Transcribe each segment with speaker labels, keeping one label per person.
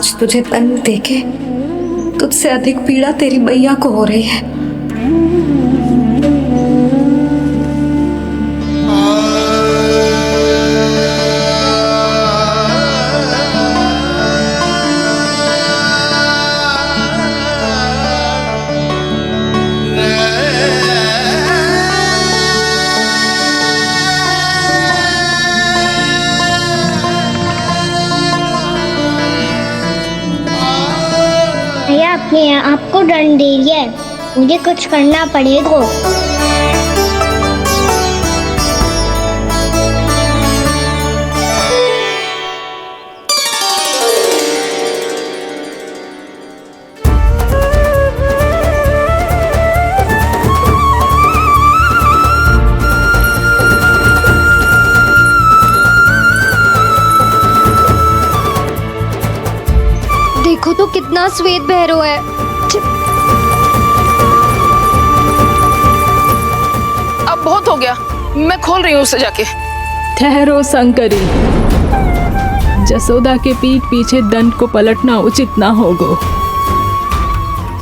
Speaker 1: आज तुझे दंड देके तुझसे अधिक पीड़ा तेरी मैया को हो रही है।
Speaker 2: भैया अपने आपको दंड दे रही है, मुझे कुछ करना पड़ेगा।
Speaker 3: देखो तो कितना श्वेत भैरव है।
Speaker 4: अब बहुत हो गया, मैं खोल रही हूँ उसे जाके।
Speaker 5: ठहरो शंकरी, जसोदा के पीठ पीछे दंड को पलटना उचित ना होगा।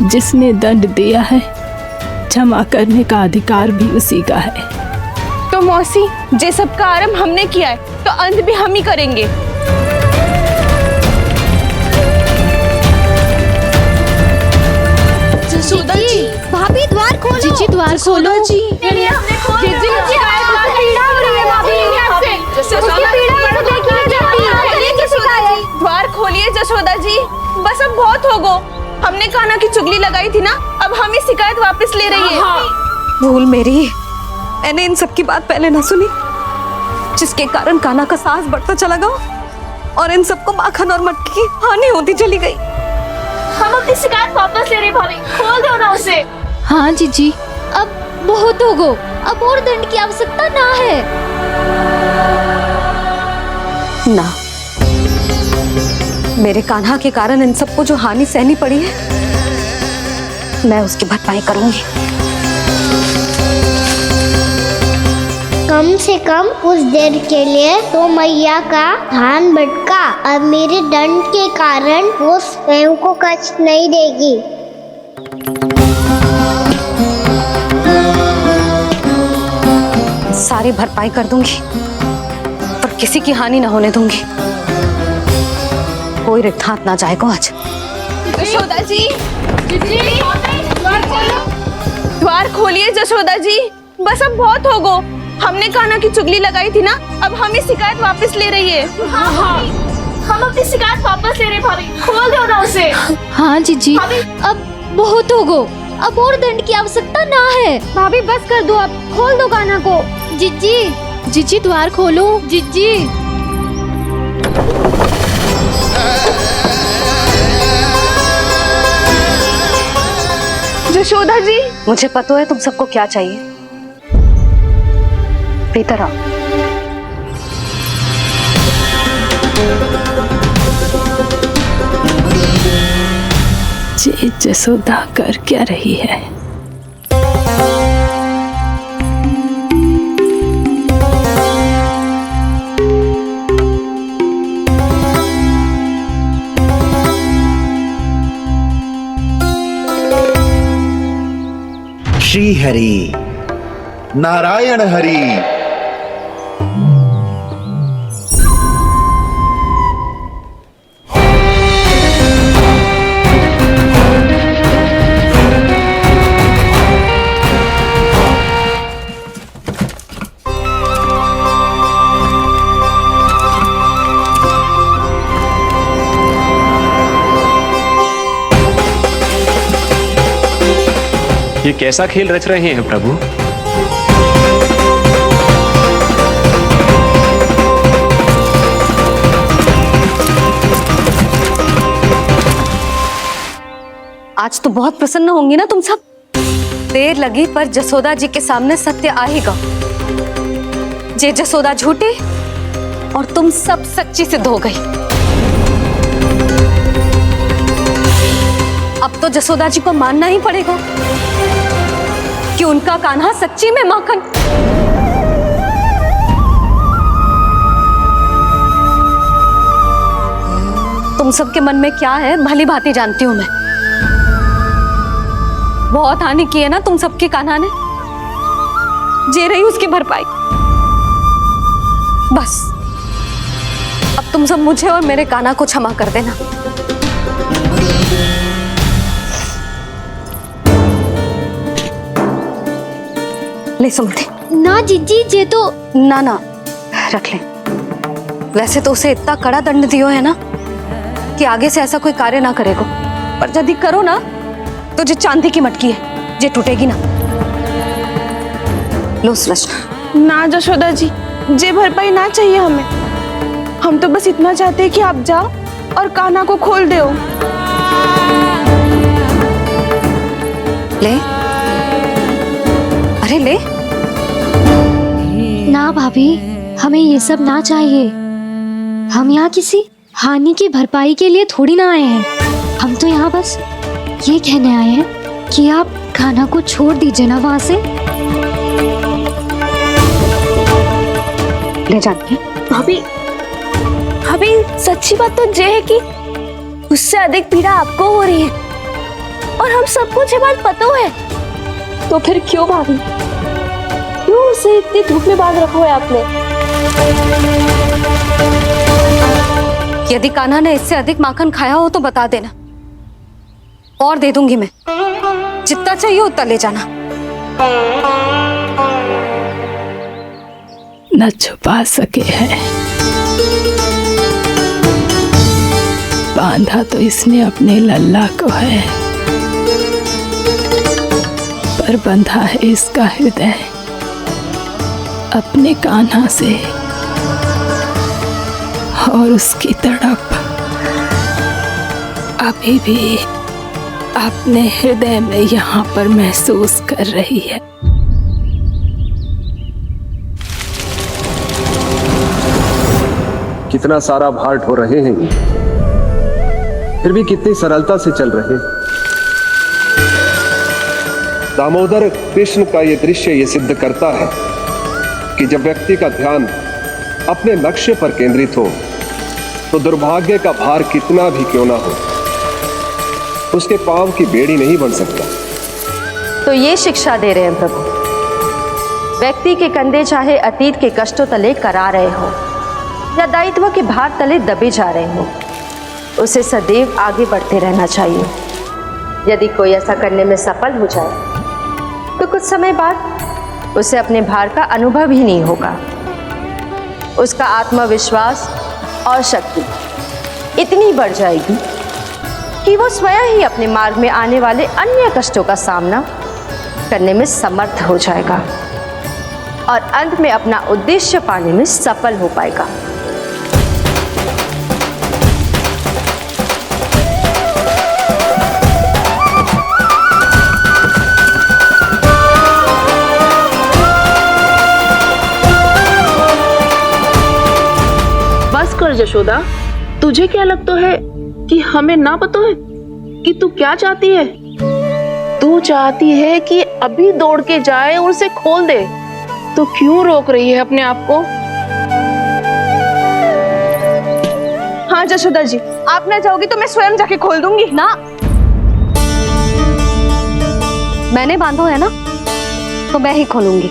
Speaker 5: जिसने दंड दिया है क्षमा करने का अधिकार भी उसी का है।
Speaker 4: तो मौसी, जे सब का आरंभ हमने किया है तो अंत भी हम ही करेंगे। जसोदा जी,
Speaker 3: भाभी द्वार खोलो।
Speaker 5: जीजी द्वार खोलो।
Speaker 3: जी हमने खोल दिया। जी पीड़ा हो रही है भाभी।
Speaker 4: द्वार खोलिए जसोदा जी, बस अब बहुत हो गो। हमने कान्हा की चुगली लगाई थी ना, अब हम ही शिकायत वापस ले रही है।
Speaker 1: भूल मेरी, मैंने इन सब की बात पहले ना सुनी, जिसके कारण कान्हा का साहस बढ़ता चला गया और इन सबको माखन और मटकी की हानि होती चली गई।
Speaker 2: हम अपनी शिकायत वापस ले रहे भाभी, खोल दो ना उसे।
Speaker 3: हाँ जीजी, अब बहुत हो गो, अब और दंड की आवश्यकता ना है।
Speaker 1: ना, मेरे कान्हा के कारण इन सबको जो हानि सहनी पड़ी है, मैं उसकी भरपाई करूंगी।
Speaker 2: कम से कम कुछ देर के लिए तो मैया का ध्यान भटका, अब मेरे दंड के कारण वो स्वयं को कष्ट नहीं देगी।
Speaker 1: सारी भरपाई कर दूंगी, पर किसी की हानि न होने दूंगी। कोई रिक्त हाथ ना जाएगा आज।
Speaker 4: जसोदा जी, द्वार खोलिए जसोदा जी, बस अब बहुत हो गो। हमने कान्हा की चुगली लगाई थी ना, अब हम ही शिकायत वापस ले रही है। हम अपनी शिकायत वापस ले रहे भाभी, खोल दो ना उसे।
Speaker 3: हाँ जीजी, अब बहुत हो गो, अब और दंड की आवश्यकता ना है। भाभी बस कर दो, अब खोल दो कान्हा को। जीजी,
Speaker 5: जीजी द्वार खोलो।
Speaker 3: जीजी
Speaker 4: जसोदा जी,
Speaker 1: मुझे पता है तुम सबको क्या चाहिए। भीतर आओ।
Speaker 5: जी जसोदा कर क्या रही है?
Speaker 6: श्री हरि नारायण हरि।
Speaker 7: ये कैसा खेल रच रहे हैं प्रभु?
Speaker 1: आज तो बहुत प्रसन्न होंगी ना तुम सब। देर लगी पर जसोदा जी के सामने सत्य आएगा। जे जसोदा झूठी और तुम सब सच्ची सिद्ध हो गई। अब तो जसोदा जी को मानना ही पड़ेगा कि उनका कान्हा सच्ची में माखन। तुम सबके मन में क्या है भली भांति जानती हूं मैं। बहुत हानि की है ना तुम सबके कान्हा ने, जे रही उसकी भरपाई। बस अब तुम सब मुझे और मेरे कान्हा को क्षमा कर देना। ले सुमति।
Speaker 3: ना जीजी, जे तो
Speaker 1: ना ना रख ले। वैसे तो उसे इतना कड़ा दंड दियो है ना कि आगे से ऐसा कोई कार्य ना करेगा, पर यदि करो ना तो जो चांदी की मटकी है जे टूटेगी ना। लो सृष्टि।
Speaker 4: ना जशोदा जी, जे भरपाई ना चाहिए हमें। हम तो बस इतना चाहते हैं कि आप जाओ और कान्हा को खोल दो।
Speaker 1: ले, अरे ले।
Speaker 3: ना भाभी, हमें ये सब ना चाहिए। हम यहाँ किसी हानि की भरपाई के लिए थोड़ी ना आए हैं। हम तो यहाँ बस ये कहने आए हैं कि आप कान्हा को छोड़ दीजिए ना वहाँ से।
Speaker 1: ले जानकी।
Speaker 4: भाभी, भाभी सच्ची बात तो ये है कि उससे अधिक पीड़ा आपको हो रही है और हम सबको ये बात पता है। तो फिर क्यों भाभी, क्यों उसे इतनी धूप में बांध रखा है आपने?
Speaker 1: यदि कान्हा ने इससे अधिक माखन खाया हो तो बता देना, और दे दूंगी मैं। जितना चाहिए उतना ले जाना।
Speaker 5: न छुपा सके हैं, बांधा तो इसने अपने लल्ला को है, पर बंधा है इसका हृदय अपने कान्हा से। और उसकी तड़प अभी भी अपने हृदय में यहाँ पर महसूस कर रही है।
Speaker 8: कितना सारा भार ढो रहे हैं, फिर भी कितनी सरलता से चल रहे हैं। दामोदर कृष्ण का ये दृश्य ये सिद्ध करता है कि जब व्यक्ति का ध्यान अपने लक्ष्य पर केंद्रित हो तो दुर्भाग्य का भार कितना भी क्यों ना हो, उसके पांव की बेड़ी नहीं बन सकता।
Speaker 9: तो ये शिक्षा दे रहे हैं प्रभु, व्यक्ति के कंधे चाहे अतीत के कष्टों तले करा रहे हो या दायित्व के भार तले दबे जा रहे हो, उसे सदैव आगे बढ़ते रहना चाहिए। यदि कोई ऐसा करने में सफल हो जाए तो कुछ समय बाद उसे अपने भार का अनुभव ही नहीं होगा। उसका आत्मविश्वास और शक्ति इतनी बढ़ जाएगी कि वो स्वयं ही अपने मार्ग में आने वाले अन्य कष्टों का सामना करने में समर्थ हो जाएगा और अंत में अपना उद्देश्य पाने में सफल हो पाएगा।
Speaker 4: बस कर जशोदा, तुझे क्या लगता है कि हमें ना पता है कि तू क्या चाहती है? तू चाहती है कि अभी दौड़ के जाए और उसे खोल दे, तो क्यों रोक रही है अपने आप को? हाँ जशोदा जी, आप ना जाओगी तो मैं स्वयं जाके खोल दूंगी।
Speaker 1: ना, मैंने बांधो है ना तो मैं ही खोलूंगी।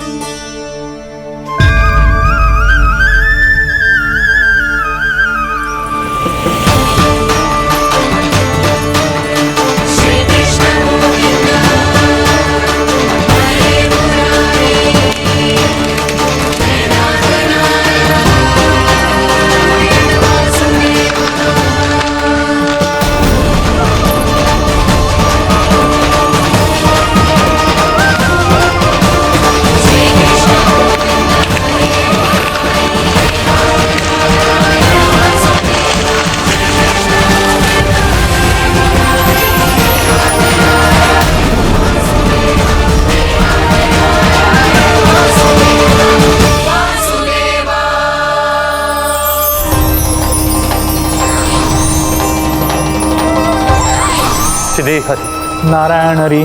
Speaker 10: श्री हरि नारायण हरि,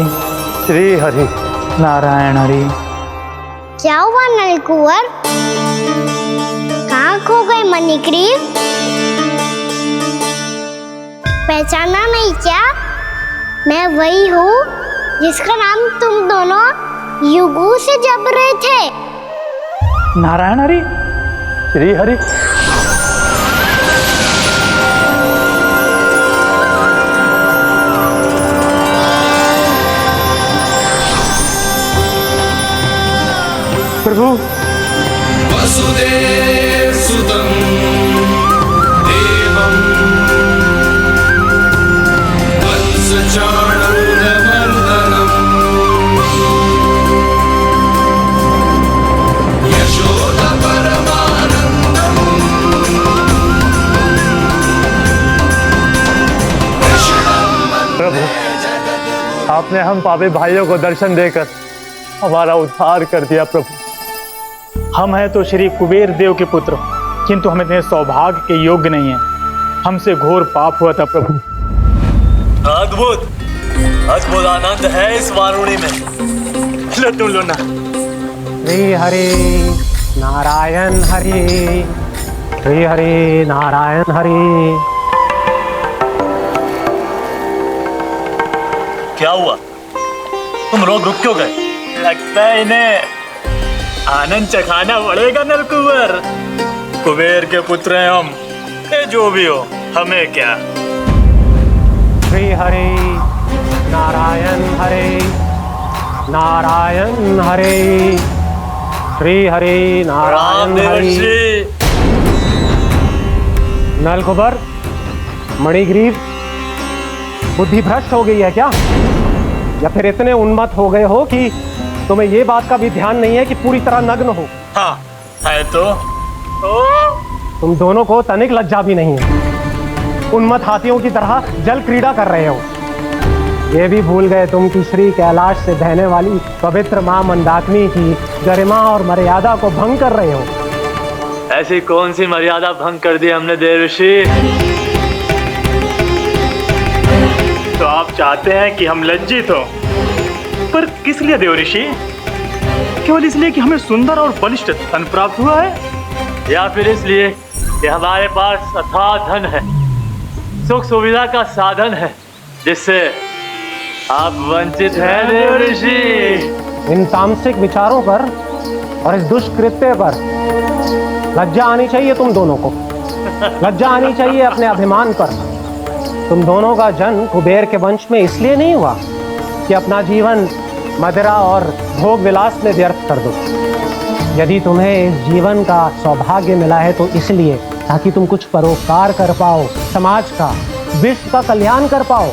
Speaker 10: श्री हरि नारायण हरि।
Speaker 2: क्या हुआ नलकुंवर? कहाँ खो गए मणिग्रीव? पहचाना नहीं क्या? मैं वही हूँ जिसका नाम तुम दोनों युगों से जप रहे थे।
Speaker 10: नारायण हरि, श्री हरि। प्रभु,
Speaker 11: वसुदेव सुतं देवं वंशचाणूरमर्दनं यशोदा परमानन्दं
Speaker 10: प्रभु, आपने हम पापी भाइयों को दर्शन देकर हमारा उद्धार कर दिया। प्रभु, हम हैं तो श्री कुबेर देव के पुत्र, किंतु हम इतने सौभाग्य के योग्य नहीं हैं। हमसे घोर पाप हुआ था प्रभु।
Speaker 12: अद्भुत अद्भुत आनंद है इस वारुणी में। लो तुम लो ना।
Speaker 10: श्री हरि नारायण हरि, श्री हरि नारायण हरि।
Speaker 12: क्या हुआ? तुम रोक रुक क्यों गए? लगता है इन्हें आनंद चखाना पड़ेगा नलकुबर। कुबेर के पुत्र हैं हम, जो भी हो हमें क्या।
Speaker 10: श्री हरि नारायण हरि, नारायण हरि, श्री हरि नारायण हरि। नलकुबर, मणिग्रीव, बुद्धि भ्रष्ट हो गई है क्या? या फिर इतने उन्मत्त हो गए हो कि तुम्हें ये बात का भी ध्यान नहीं है कि पूरी तरह नग्न हो?
Speaker 12: हाँ है तो।
Speaker 10: तुम दोनों को तनिक लज्जा भी नहीं है। उन्मत्त हाथियों की तरह जल क्रीड़ा कर रहे हो। ये भी भूल गए तुम कि श्री कैलाश से बहने वाली पवित्र मां मंदाकिनी की गरिमा और मर्यादा को भंग कर रहे हो।
Speaker 12: ऐसी कौन सी मर्यादा भंग कर दी हमने देव ऋषि?
Speaker 10: तो आप चाहते हैं कि हम लज्जित हो, पर किस लिए देव ऋषि? केवल इसलिए कि हमें सुंदर और बलिष्ठ धन प्राप्त हुआ है,
Speaker 12: या फिर इसलिए कि हमारे पास अथाह धन है, सुख सुविधा का साधन है, जिससे आप वंचित हैं देव ऋषि?
Speaker 10: इन तामसिक विचारों पर और इस दुष्कृत्य पर लज्जा आनी चाहिए तुम दोनों को। लज्जा आनी चाहिए अपने अभिमान पर। तुम दोनों का जन्म कुबेर के वंश में इसलिए नहीं हुआ कि अपना जीवन मदिरा और भोग विलास में व्यर्थ कर दो। यदि तुम्हें इस जीवन का सौभाग्य मिला है तो इसलिए ताकि तुम कुछ परोपकार कर पाओ, समाज का, विश्व का कल्याण कर पाओ।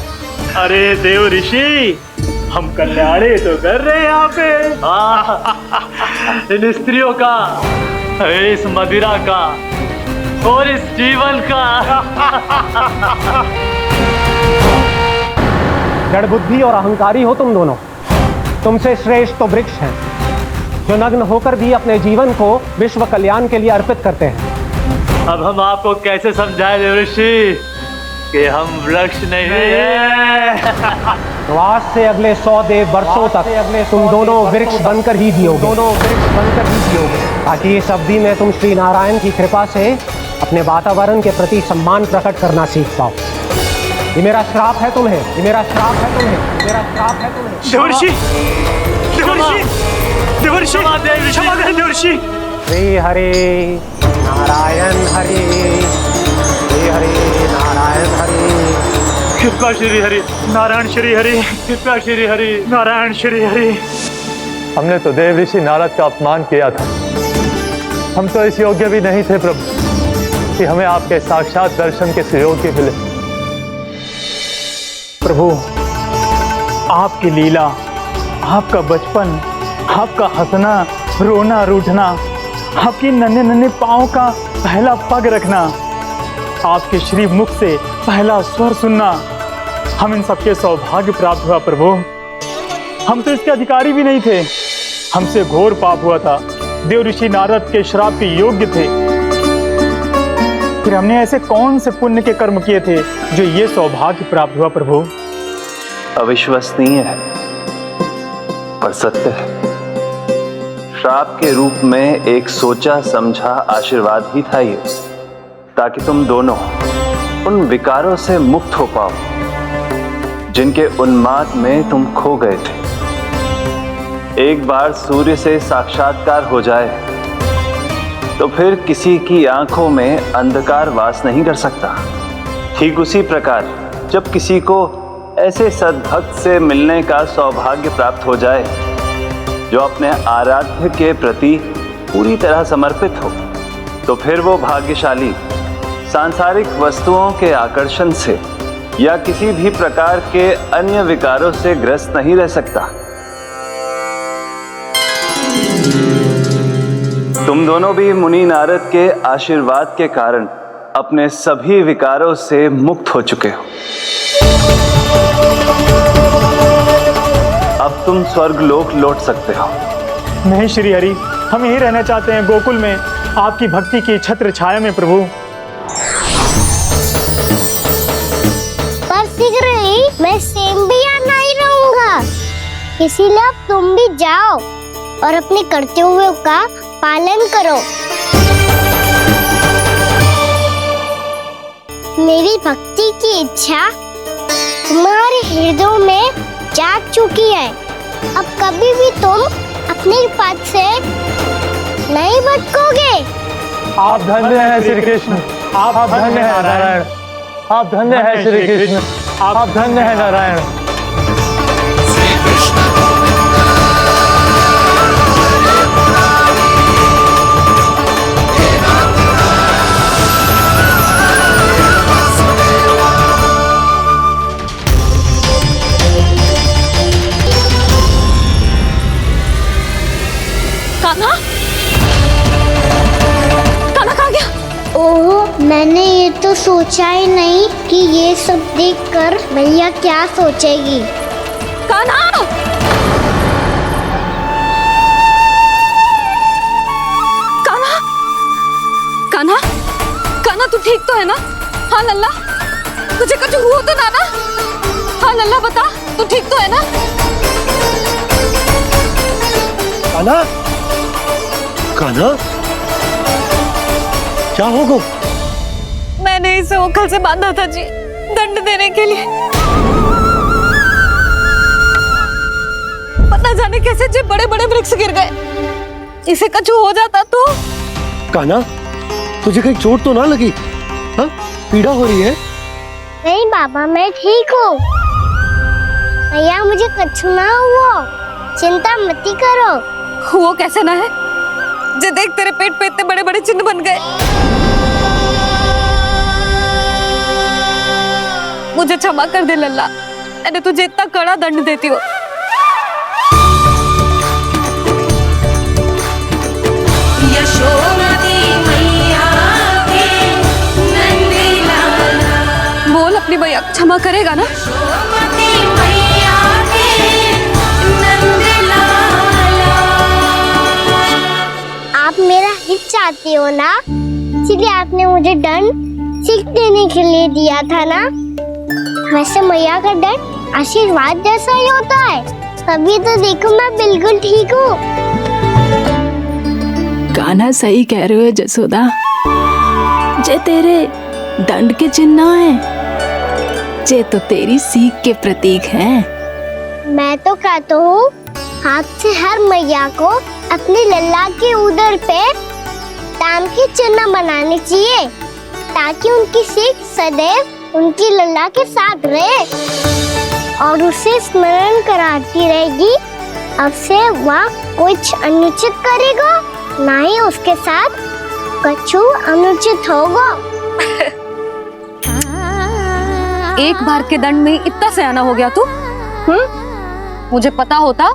Speaker 12: अरे देव ऋषि, हम कल्याण तो कर रहे हैं यहाँ पे। इन स्त्रियों का, इस मदिरा का और इस जीवन का।
Speaker 10: जड़ बुद्धि और अहंकारी हो तुम दोनों। तुमसे श्रेष्ठ तो वृक्ष हैं, जो नग्न होकर भी अपने जीवन को विश्व कल्याण के लिए अर्पित करते हैं।
Speaker 12: अब हम आपको कैसे समझाएं देव ऋषि कि हम वृक्ष नहीं हैं?
Speaker 10: तो आज से अगले 100 देव वर्षों तक तुम दोनों वृक्ष बनकर ही जियोगे, ताकि इस अवधि में तुम श्री नारायण की कृपा से अपने वातावरण के प्रति सम्मान प्रकट करना सीख पाओ। ये मेरा श्राप है तुम्हें, ये मेरा श्राप है तुम्हें, मेरा श्राप है तुम्हें।
Speaker 12: देवर्षि, देवर्षि, देवर्षि, क्षमा करें देवर्षि।
Speaker 10: श्री हरि नारायण हरि, श्री हरि नारायण हरि।
Speaker 12: कृपा श्री हरि नारायण, श्री हरि कृपा श्री हरि नारायण, श्री हरि।
Speaker 10: हमने तो देव ऋषि नारद का अपमान किया था। हम तो इस योग्य भी नहीं थे प्रभु कि हमें आपके साक्षात दर्शन के सुयोग्य मिले। प्रभु, आपकी लीला, आपका बचपन, आपका हंसना, रोना, रूठना, आपकी नन्हे नन्हे पाँव का पहला पग रखना, आपके श्री मुख से पहला स्वर सुनना, हम इन सबके सौभाग्य प्राप्त हुआ प्रभु। हम तो इसके अधिकारी भी नहीं थे। हमसे घोर पाप हुआ था, देव ऋषि नारद के श्राप के योग्य थे। फिर हमने ऐसे कौन से पुण्य के कर्म किए थे जो ये सौभाग्य प्राप्त हुआ प्रभु?
Speaker 13: अविश्वसनीय है पर सत्य है। श्राप के रूप में एक सोचा समझा आशीर्वाद ही था ये, ताकि तुम दोनों उन विकारों से मुक्त हो पाओ जिनके उन्माद में तुम खो गए थे। एक बार सूर्य से साक्षात्कार हो जाए तो फिर किसी की आंखों में अंधकार वास नहीं कर सकता। ठीक उसी प्रकार जब किसी को ऐसे सद्भक्त से मिलने का सौभाग्य प्राप्त हो जाए जो अपने आराध्य के प्रति पूरी तरह समर्पित हो, तो फिर वो भाग्यशाली सांसारिक वस्तुओं के आकर्षण से या किसी भी प्रकार के अन्य विकारों से ग्रस्त नहीं रह सकता। तुम दोनों भी मुनि नारद के आशीर्वाद के कारण अपने सभी विकारों से मुक्त हो चुके हो। अब तुम स्वर्गलोक लौट सकते हो।
Speaker 12: नहीं श्री हरि, हम यहीं रहना चाहते हैं, गोकुल में आपकी भक्ति की छत्र छाया में प्रभु।
Speaker 2: पर शीघ्र ही मैं स्वयं भी यहाँ नहीं रहूंगा, इसीलिए अब तुम भी जाओ और अपने कर्तव्यों का पालन करो। मेरी भक्ति की इच्छा तुम्हारे हृदय में जाग चुकी है। अब कभी भी तुम अपने पद से नहीं भटकोगे।
Speaker 12: आप धन्य हैं श्री कृष्ण, आप धन्य हैं नारायण, आप धन्य हैं श्री कृष्ण, आप धन्य हैं नारायण।
Speaker 2: मैंने ये तो सोचा ही नहीं कि ये सब देखकर भैया क्या सोचेगी।
Speaker 1: कान्हा! कान्हा! कान्हा! कान्हा तू ठीक तो है ना? हाँ लल्ला, तुझे कुछ हुआ तो ना? हाँ लल्ला बता, तू ठीक तो है ना?
Speaker 10: कान्हा? कान्हा? क्या होगा?
Speaker 1: मैंने इसे ओखल से बांधा था जी, दंड देने के लिए। पता जाने कैसे जो बड़े बड़े वृक्ष गिर गए। इसे कुछ हो जाता तो?
Speaker 10: कान्हा, तुझे कहीं चोट तो ना लगी? हाँ? पीड़ा हो रही है?
Speaker 2: नहीं बाबा, मैं ठीक हूँ। भैया मुझे कुछ ना हुआ, चिंता मत करो।
Speaker 1: वो कैसे ना है? जे देख तेरे पेट पे इतने बड़े बड़े चिन्ह बन गए। मुझे क्षमा कर दे लल्ला, मैंने तुझे इतना कड़ा दंड देती हूँ। बोल अपनी भैया क्षमा करेगा ना?
Speaker 2: आप मेरा हित चाहते हो ना, इसलिए आपने मुझे दंड सीख देने के लिए दिया था ना। वैसे मैया का दंड आशीर्वाद जैसा ही होता है, तभी तो देखो मैं बिल्कुल ठीक हूँ।
Speaker 5: कान्हा सही कह रहे हो जसोदा, जे तेरे दंड के चिन्ह है, जे तो तेरी सीख के प्रतीक हैं।
Speaker 2: मैं तो कहता हूँ हाथ से हर मैया को अपने लल्ला के उदर पे ताम के चिन्ह बनाने चाहिए, ताकि उनकी सीख सदैव उनकी लल्ला के साथ रहे और उसे स्मरण कराती रहेगी। अब से वह कुछ अनुचित करेगा, ना ही उसके साथ कुछ अनुचित होगा।
Speaker 1: एक बार के दंड में इतना सयाना हो गया तू? मुझे पता होता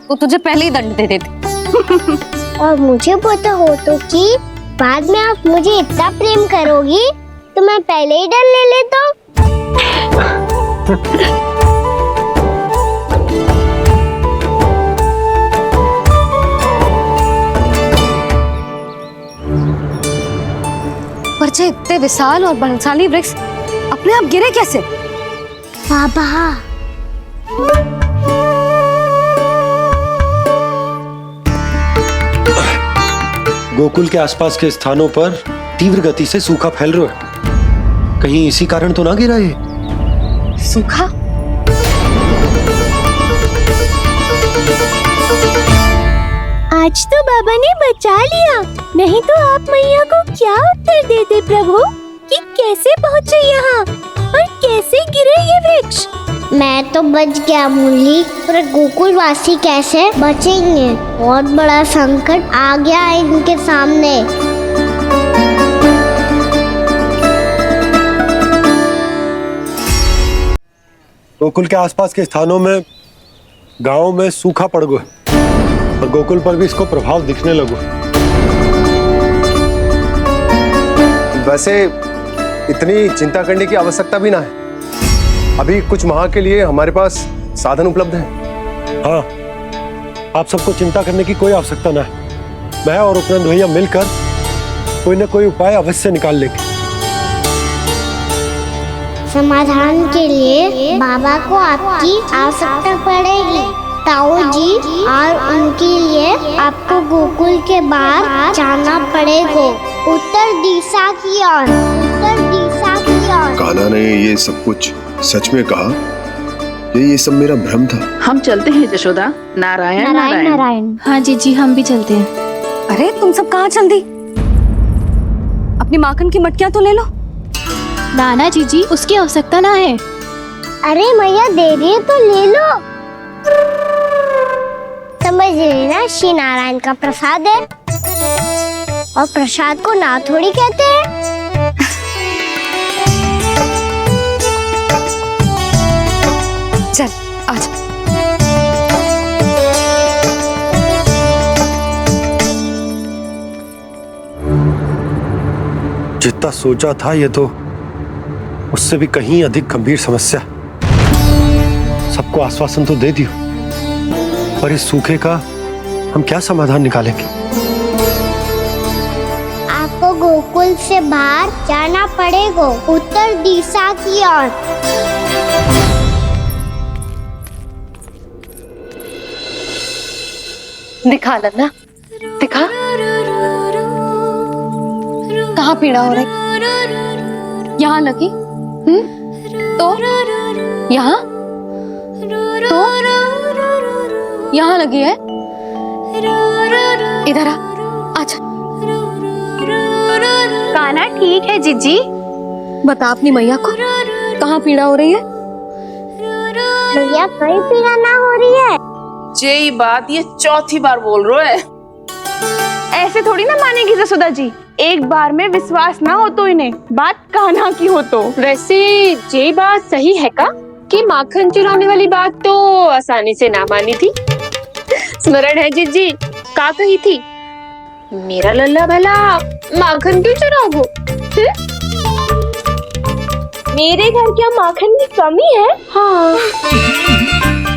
Speaker 1: तो तुझे पहले ही दंड दे देती।
Speaker 2: और मुझे पता हो तो कि बाद में आप मुझे इतना प्रेम करोगी तो मैं पहले ही डर ले लेता हूँ।
Speaker 1: पर जे इतने विशाल और बलशाली वृक्ष अपने आप गिरे कैसे?
Speaker 2: बाबा,
Speaker 10: गोकुल के आसपास के स्थानों पर तीव्र गति से सूखा फैल रहा है।
Speaker 14: कहीं इसी कारण तो ना गिरा ये?
Speaker 1: सूखा?
Speaker 2: आज तो बाबा ने बचा लिया, नहीं तो आप मैया को क्या उत्तर देते प्रभु कि कैसे पहुँचे यहाँ और कैसे गिरे ये वृक्ष। मैं तो बच गया मुरली, पर गोकुल वासी कैसे बचेंगे? बहुत बड़ा संकट आ गया है इनके सामने।
Speaker 14: गोकुल के आसपास के स्थानों में, गांवों में सूखा पड़ गया और गोकुल पर भी इसको प्रभाव दिखने लगो।
Speaker 8: वैसे इतनी चिंता करने की आवश्यकता भी ना है। अभी कुछ माह के लिए हमारे पास साधन उपलब्ध है।
Speaker 14: हाँ, आप सबको चिंता करने की कोई आवश्यकता ना है। मैं और उपनंद भैया मिलकर कोई न कोई उपाय अवश्य निकाल लेंगे।
Speaker 2: समाधान के लिए बाबा को आपकी आवश्यकता पड़ेगी। ताऊ जी और उनके लिए आपको गोकुल के बाहर जाना पड़ेगा, उत्तर दिशा की ओर, उत्तर दिशा की ओर।
Speaker 8: कान्हा ने ये सब कुछ सच में कहा? ये सब मेरा भ्रम था।
Speaker 5: हम चलते हैं जशोदा। नारायण
Speaker 3: नारायण नारायण। हाँ जीजी, हम भी चलते हैं।
Speaker 1: अरे तुम सब कहाँ चल दी? अपनी माखन की मटकियाँ तो ले लो।
Speaker 3: नाना जीजी, उसकी आवश्यकता ना है।
Speaker 2: अरे मैया दे रही है तो ले लो। समझ लेना, श्री नारायण का प्रसाद है और प्रसाद को ना थोड़ी कहते हैं।
Speaker 1: चल आज।
Speaker 14: जितना सोचा था ये तो उससे भी कहीं अधिक गंभीर समस्या। सबको आश्वासन तो दे दियो, पर इस सूखे का हम क्या समाधान निकालेंगे?
Speaker 2: आपको गोकुल से बाहर जाना पड़ेगा, उत्तर दिशा की ओर।
Speaker 1: दिखा लन्ना, दिखा। कहाँ पीड़ा हो रही? यहाँ लगी? तो यहाँ? तो यहाँ लगी है? इधर आ, आजा।
Speaker 4: कान्हा ठीक है जीजी।
Speaker 1: बता अपनी मैया को कहाँ पीड़ा हो रही है?
Speaker 2: मैया कहीं पीड़ा ना हो रही है।
Speaker 4: ये बात ये चौथी बार बोल रहे है। ऐसे थोड़ी ना मानेगी जसोदा जी। एक बार में विश्वास ना हो तो इन्हें, बात कान्हा की हो तो।
Speaker 3: वैसे ये बात सही है का कि माखन चुराने वाली बात तो आसानी से ना मानी थी। स्मरण है जीजी, का कही थी? मेरा लल्ला भला माखन क्यों चुराओ?
Speaker 4: मेरे घर क्या माखन की कमी है?
Speaker 1: हाँ।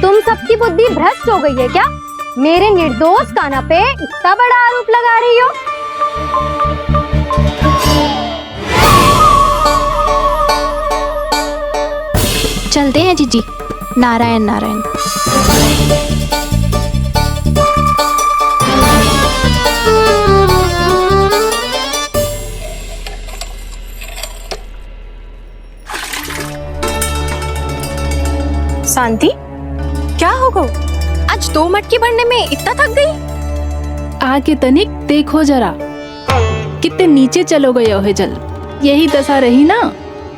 Speaker 1: तुम सबकी बुद्धि भ्रष्ट हो गई है क्या? मेरे निर्दोष कान्हा पे इतना बड़ा आरोप लगा रही हो?
Speaker 3: चलते हैं जीजी। नारायण नारायण।
Speaker 4: शांति, क्या होगा? आज 2 मटकी भरने में इतना थक गई?
Speaker 5: आके तनिक देखो जरा, कितने नीचे चलो गए हो जल। यही दशा रही ना,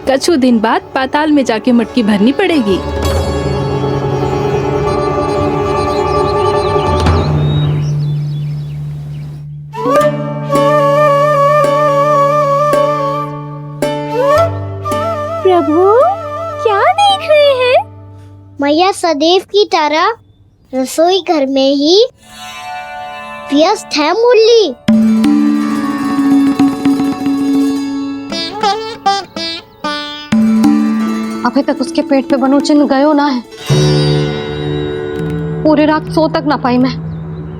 Speaker 5: कछु दिन बाद पाताल में जाके मटकी भरनी पड़ेगी।
Speaker 2: प्रभु क्या देख रहे हैं? मैया सदैव की तरह रसोई घर में ही व्यस्त है मुरली।
Speaker 1: अभी तक उसके पेट पे बनो चिन्ह गयो ना है। पूरी रात सो तक ना पाई मैं,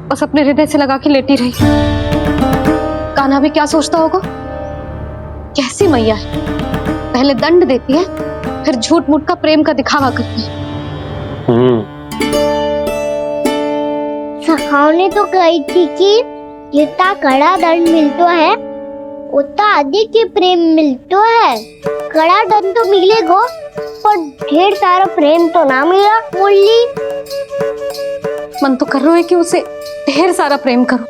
Speaker 1: बस अपने हृदय से लगा के लेटी रही। कान्हा भी क्या सोचता होगा? कैसी मैया है, पहले दंड देती है, फिर झूठ मूठ का प्रेम का दिखावा करती है।
Speaker 2: सखाओ ने तो कही थी कि जितना कड़ा दंड मिलता है उतना अधिक ही प्रेम मिलता है। कड़ा दंड तो मिलेगा, पर ढेर सारा प्रेम तो ना मिला। मुरली
Speaker 1: मन तो कर रहा है कि उसे ढेर सारा प्रेम करूं,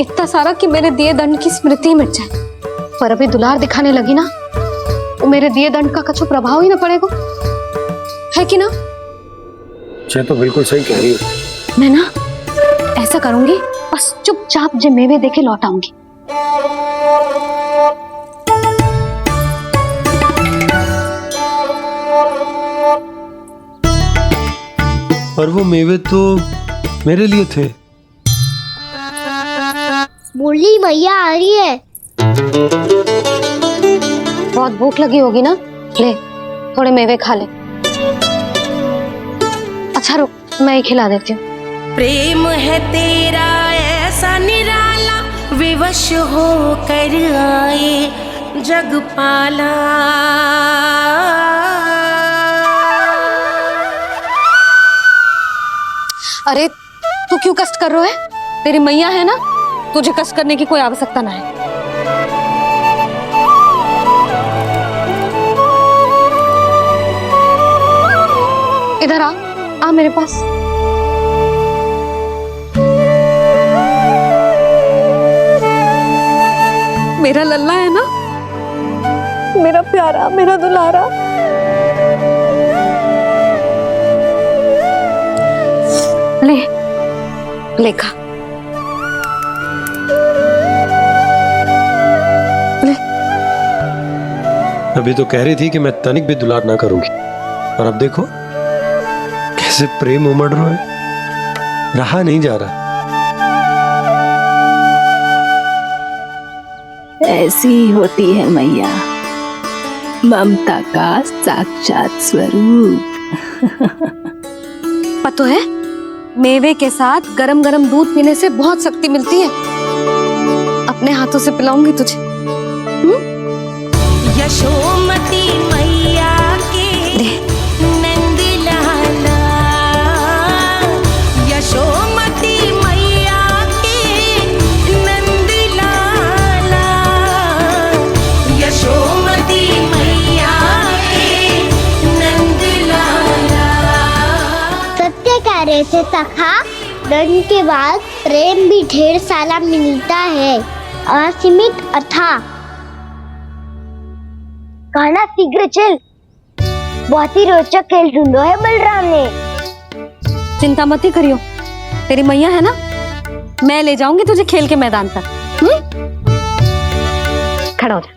Speaker 1: इतना सारा कि मेरे दिए दंड की स्मृति मिट जाए। पर अभी दुलार दिखाने लगी ना, वो मेरे दिए दंड का कछु प्रभाव ही ना पड़ेगा, है कि ना?
Speaker 14: ये तो बिल्कुल सही कह रही है।
Speaker 1: मैं ना ऐसा करूंगी, बस चुपचाप जे मेवे देके लौट आऊंगी।
Speaker 14: पर वो मेवे तो मेरे लिए थे।
Speaker 2: मुरली मैया आ रही है।
Speaker 1: बहुत भूख लगी होगी ना, ले थोड़े मेवे खा ले। अच्छा रुक, मैं ही खिला देती हूँ।
Speaker 15: प्रेम है तेरा ऐसा निराला, विवश हो कर आए जगपाला।
Speaker 1: अरे तू क्यों कष्ट कर रहा है? तेरी मैया है ना, तुझे कष्ट करने की कोई आवश्यकता ना है। इधर आ मेरे पास। मेरा लल्ला है ना, मेरा प्यारा, मेरा दुलारा। ले खा।
Speaker 14: अभी तो कह रही थी कि मैं तनिक भी दुलार ना करूंगी, और अब देखो कैसे प्रेम उमड़ रहा है, रहा नहीं जा रहा।
Speaker 5: ऐसी ही होती है मैया, ममता का साक्षात स्वरूप।
Speaker 1: पता है, मेवे के साथ गरम गरम दूध पीने से बहुत शक्ति मिलती है। अपने हाथों से पिलाऊंगी तुझे।
Speaker 15: यशोमती मैया के नंद लाला, यशोमती मैया के नंद लाला, यशोमती मैया के नंद लाला।
Speaker 2: सत्य कह रहे थे सखा, दंड के बाद प्रेम भी ढेर सारा मिलता है, असीमित अथाह। गाना शीघ्र चल, बहुत ही रोचक खेल ढूंढो है बलराम ने।
Speaker 1: चिंता मत ही करियो, तेरी मैया है ना, मैं ले जाऊंगी तुझे खेल के मैदान तक। खड़ा हो जा।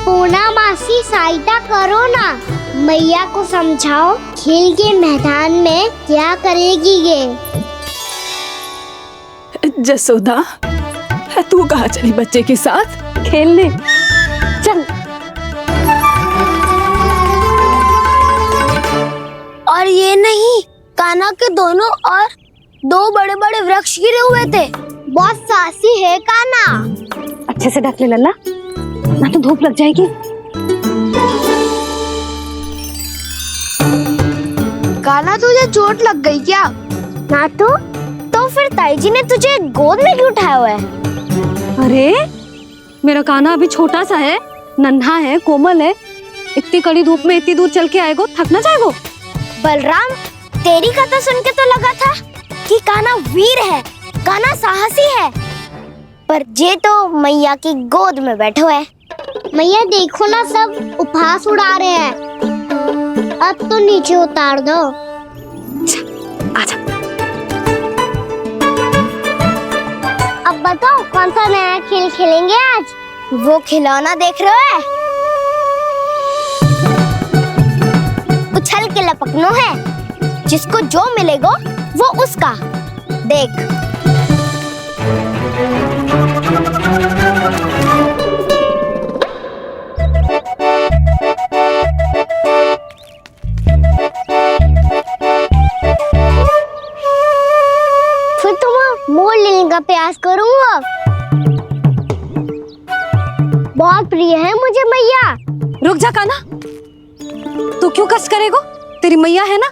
Speaker 2: पूना मासी सहायता करो ना, मैया को समझाओ खेल के मैदान में क्या करेगी ये।
Speaker 5: जसोदा, तू कहाँ चली बच्चे के साथ?
Speaker 1: खेलने चल।
Speaker 2: और ये नहीं, कान्हा के दोनों और दो बड़े बड़े वृक्ष गिरे हुए थे। बहुत साहसी है कान्हा।
Speaker 1: अच्छे से ढक ले लल्ला, ना तो धूप लग जाएगी।
Speaker 2: कान्हा तुझे चोट लग गई क्या? ना तो फिर ताई जी ने तुझे गोद में क्यों उठाया हुआ है?
Speaker 1: अरे मेरा कान्हा अभी छोटा सा है, नन्हा है, कोमल है। इतनी कड़ी धूप में इतनी दूर चल के आएगो, थक ना जाएगो?
Speaker 2: बलराम, तेरी कथा सुन के तो लगा था कि कान्हा वीर है, कान्हा साहसी है, पर जे तो मैया की गोद में बैठो है। मैया देखो ना, सब उपहास उड़ा रहे हैं। अब तो नीचे उतार दो।
Speaker 1: आजा।
Speaker 2: अब बताओ कौन सा नया खेल खेलेंगे आज? वो खिलौना देख रहे हो? उछल के लपकनो है, जिसको जो मिलेगा वो उसका। देख। फिर तुम मोड़ लेने का प्रयास करूंगा। बहुत प्रिय है मुझे मैया।
Speaker 1: रुक जा कान्हा, तू क्यों कष्ट करेगो? तेरी मैया है ना।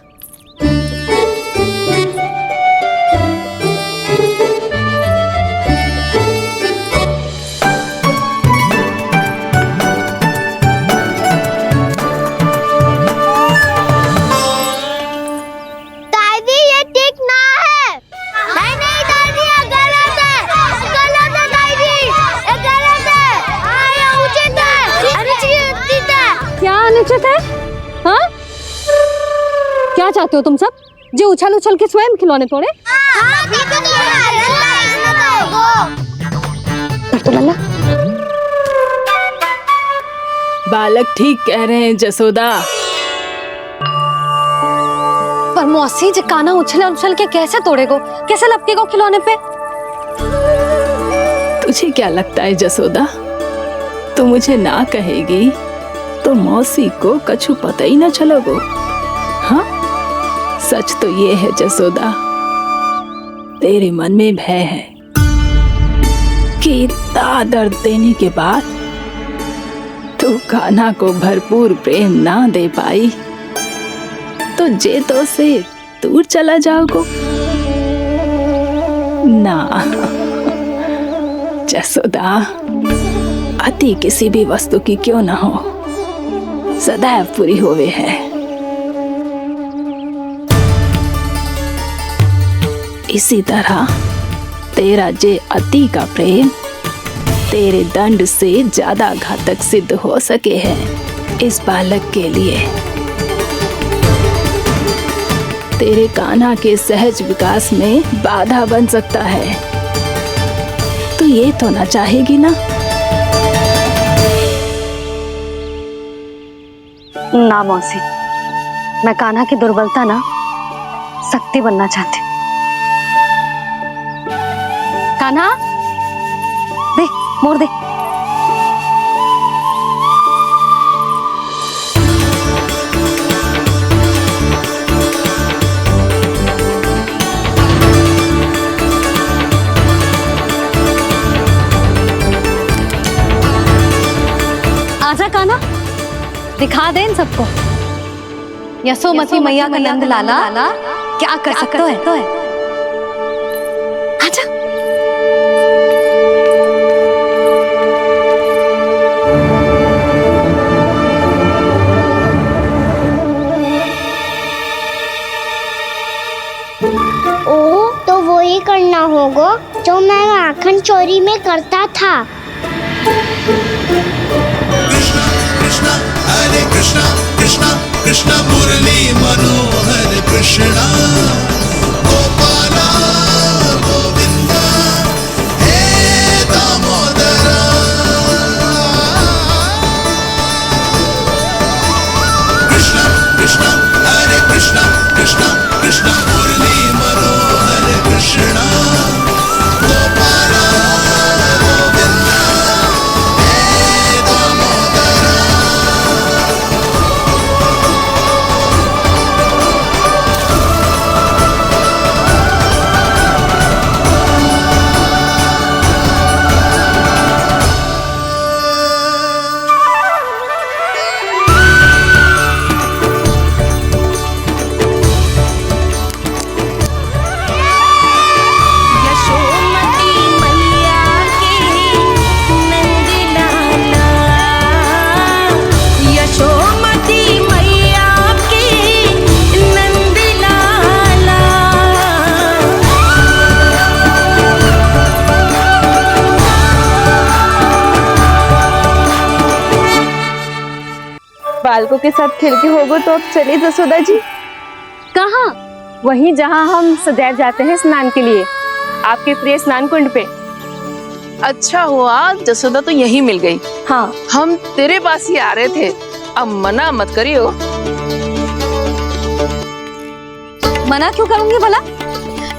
Speaker 1: निश्चित है? हाँ? क्या चाहते हो तुम सब? जो उछल उछल के स्वयं खिलौने तोड़े? तो लल्ला
Speaker 5: बालक ठीक कह रहे हैं जसोदा।
Speaker 1: पर मौसी जे काना उछल उछल के कैसे तोड़ेगो, कैसे लपकेगो खिलौने पे?
Speaker 5: तुझे क्या लगता है जसोदा, तू मुझे ना कहेगी तो मौसी को कछु पता ही ना चलोगो। हाँ, सच तो ये है जसोदा, तेरे मन में भय है कि इतना दर्द देने के बाद तू कान्हा को भरपूर प्रेम ना दे पाई तो जेतो से दूर चला जाओगो ना। जसोदा, अति किसी भी वस्तु की क्यों ना हो, सदैव पूरी होवे है। इसी तरह तेरा जे अति का प्रेम तेरे दंड से ज्यादा घातक सिद्ध हो सके है इस बालक के लिए। तेरे कान्हा के सहज विकास में बाधा बन सकता है, तो ये तो ना चाहेगी ना?
Speaker 1: ना मौसी, मैं कान्हा की दुर्बलता ना शक्ति बनना चाहती हूँ। कान्हा, दे मोड़ दे। आजा कान्हा, दिखा दे इन सबको यशोमती मैया का नंद लाला क्या कर सकता है। आजा।
Speaker 2: ओ, तो वो ही करना होगा जो मैं माखन चोरी में करता था।
Speaker 11: कृष्णा हरे कृष्णा कृष्णा कृष्णा मुरली मनोहर कृष्णा गोपाला गोविंदा हे दामोदरा। कृष्णा कृष्णा हरे कृष्णा कृष्णा कृष्णा मुरली मनोहर कृष्णा गोपाला गोविंदा हे दामोदरा।
Speaker 15: यशोमती मैया के नंद लाला, यशोमती मैया के नंद लाला।
Speaker 4: बालकों के साथ खेल के होगो तो अब चलिए जसोदा जी। कहाँ? वहीं जहाँ हम सदैव जाते हैं स्नान के लिए, आपके प्रिय स्नान कुंड पे।
Speaker 16: अच्छा हुआ जसोदा तो यहीं मिल गई।
Speaker 4: हाँ,
Speaker 16: हम तेरे पास ही आ रहे थे, अब मना मत करियो।
Speaker 1: मना क्यों करूंगी भला?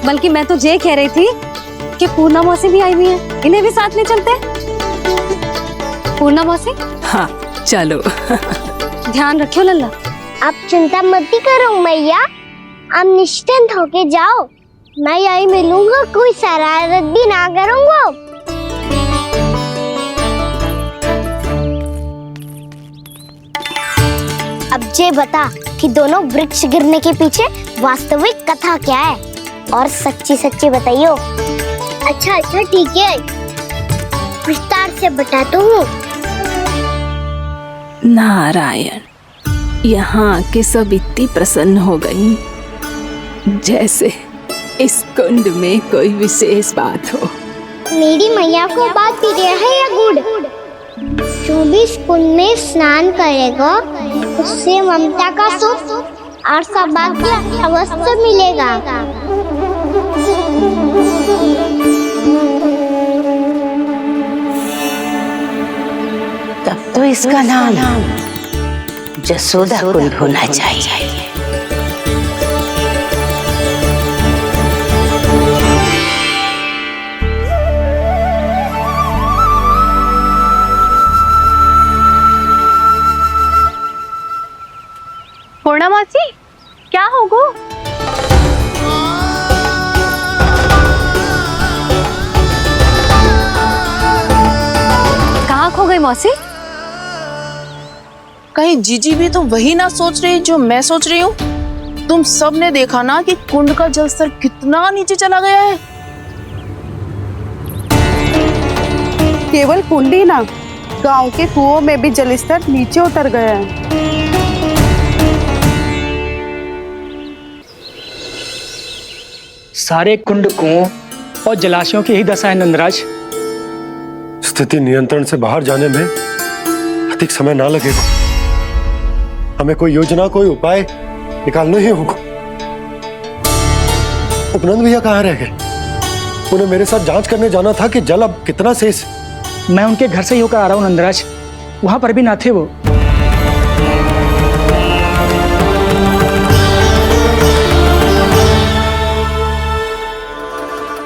Speaker 1: बल्कि मैं तो ये कह रही थी कि पूर्णा मौसी भी आई हुई है, इन्हें भी साथ ले चलते हैं। पूर्णा मौसी,
Speaker 5: हाँ चलो।
Speaker 1: ध्यान रखियो लल्ला।
Speaker 2: आप चिंता मत करो मैया, आप निश्चिंत होके जाओ, मैं यही मिलूंगा, कोई शरारत भी ना करूंगा। अब ये बता कि दोनों वृक्ष गिरने के पीछे वास्तविक कथा क्या है, और सच्ची सच्ची बताइयो। अच्छा अच्छा ठीक है, विस्तार से बताता हूँ।
Speaker 5: नारायण, यहाँ के सब इतनी प्रसन्न हो गई जैसे इस कुंड में कोई विशेष बात हो।
Speaker 2: मेरी मैया को बात प्रिय है या गुड़? जो भी इस कुंड में स्नान करेगा उससे ममता का सुख और सौभाग्य अवश्य मिलेगा।
Speaker 17: तब तो इसका नाम जसोदा कुंड होना चाहिए।
Speaker 4: पूर्णा मासी, क्या होगो?
Speaker 1: कहाँ खो गई मौसी?
Speaker 16: कहीं जीजी भी तो वही ना सोच रही जो मैं सोच रही हूँ? तुम सब ने देखा ना कि कुंड का जलस्तर कितना नीचे चला गया है।
Speaker 18: केवल कुंड ही ना, गांव के कुओं में भी जलस्तर नीचे उतर गया है।
Speaker 19: सारे कुंड कुओं और जलाशयों की ही दशा है नंदराज।
Speaker 14: स्थिति नियंत्रण से बाहर जाने में अधिक समय ना लगेगा। हमें कोई योजना, कोई उपाय निकालना ही होगा। उपनंद भैया कहाँ रह गए? उन्हें मेरे साथ जांच करने जाना था कि जल अब कितना शेष।
Speaker 19: मैं उनके घर से ही होकर आ रहा हूँ नंदराज, वहां पर भी ना थे वो।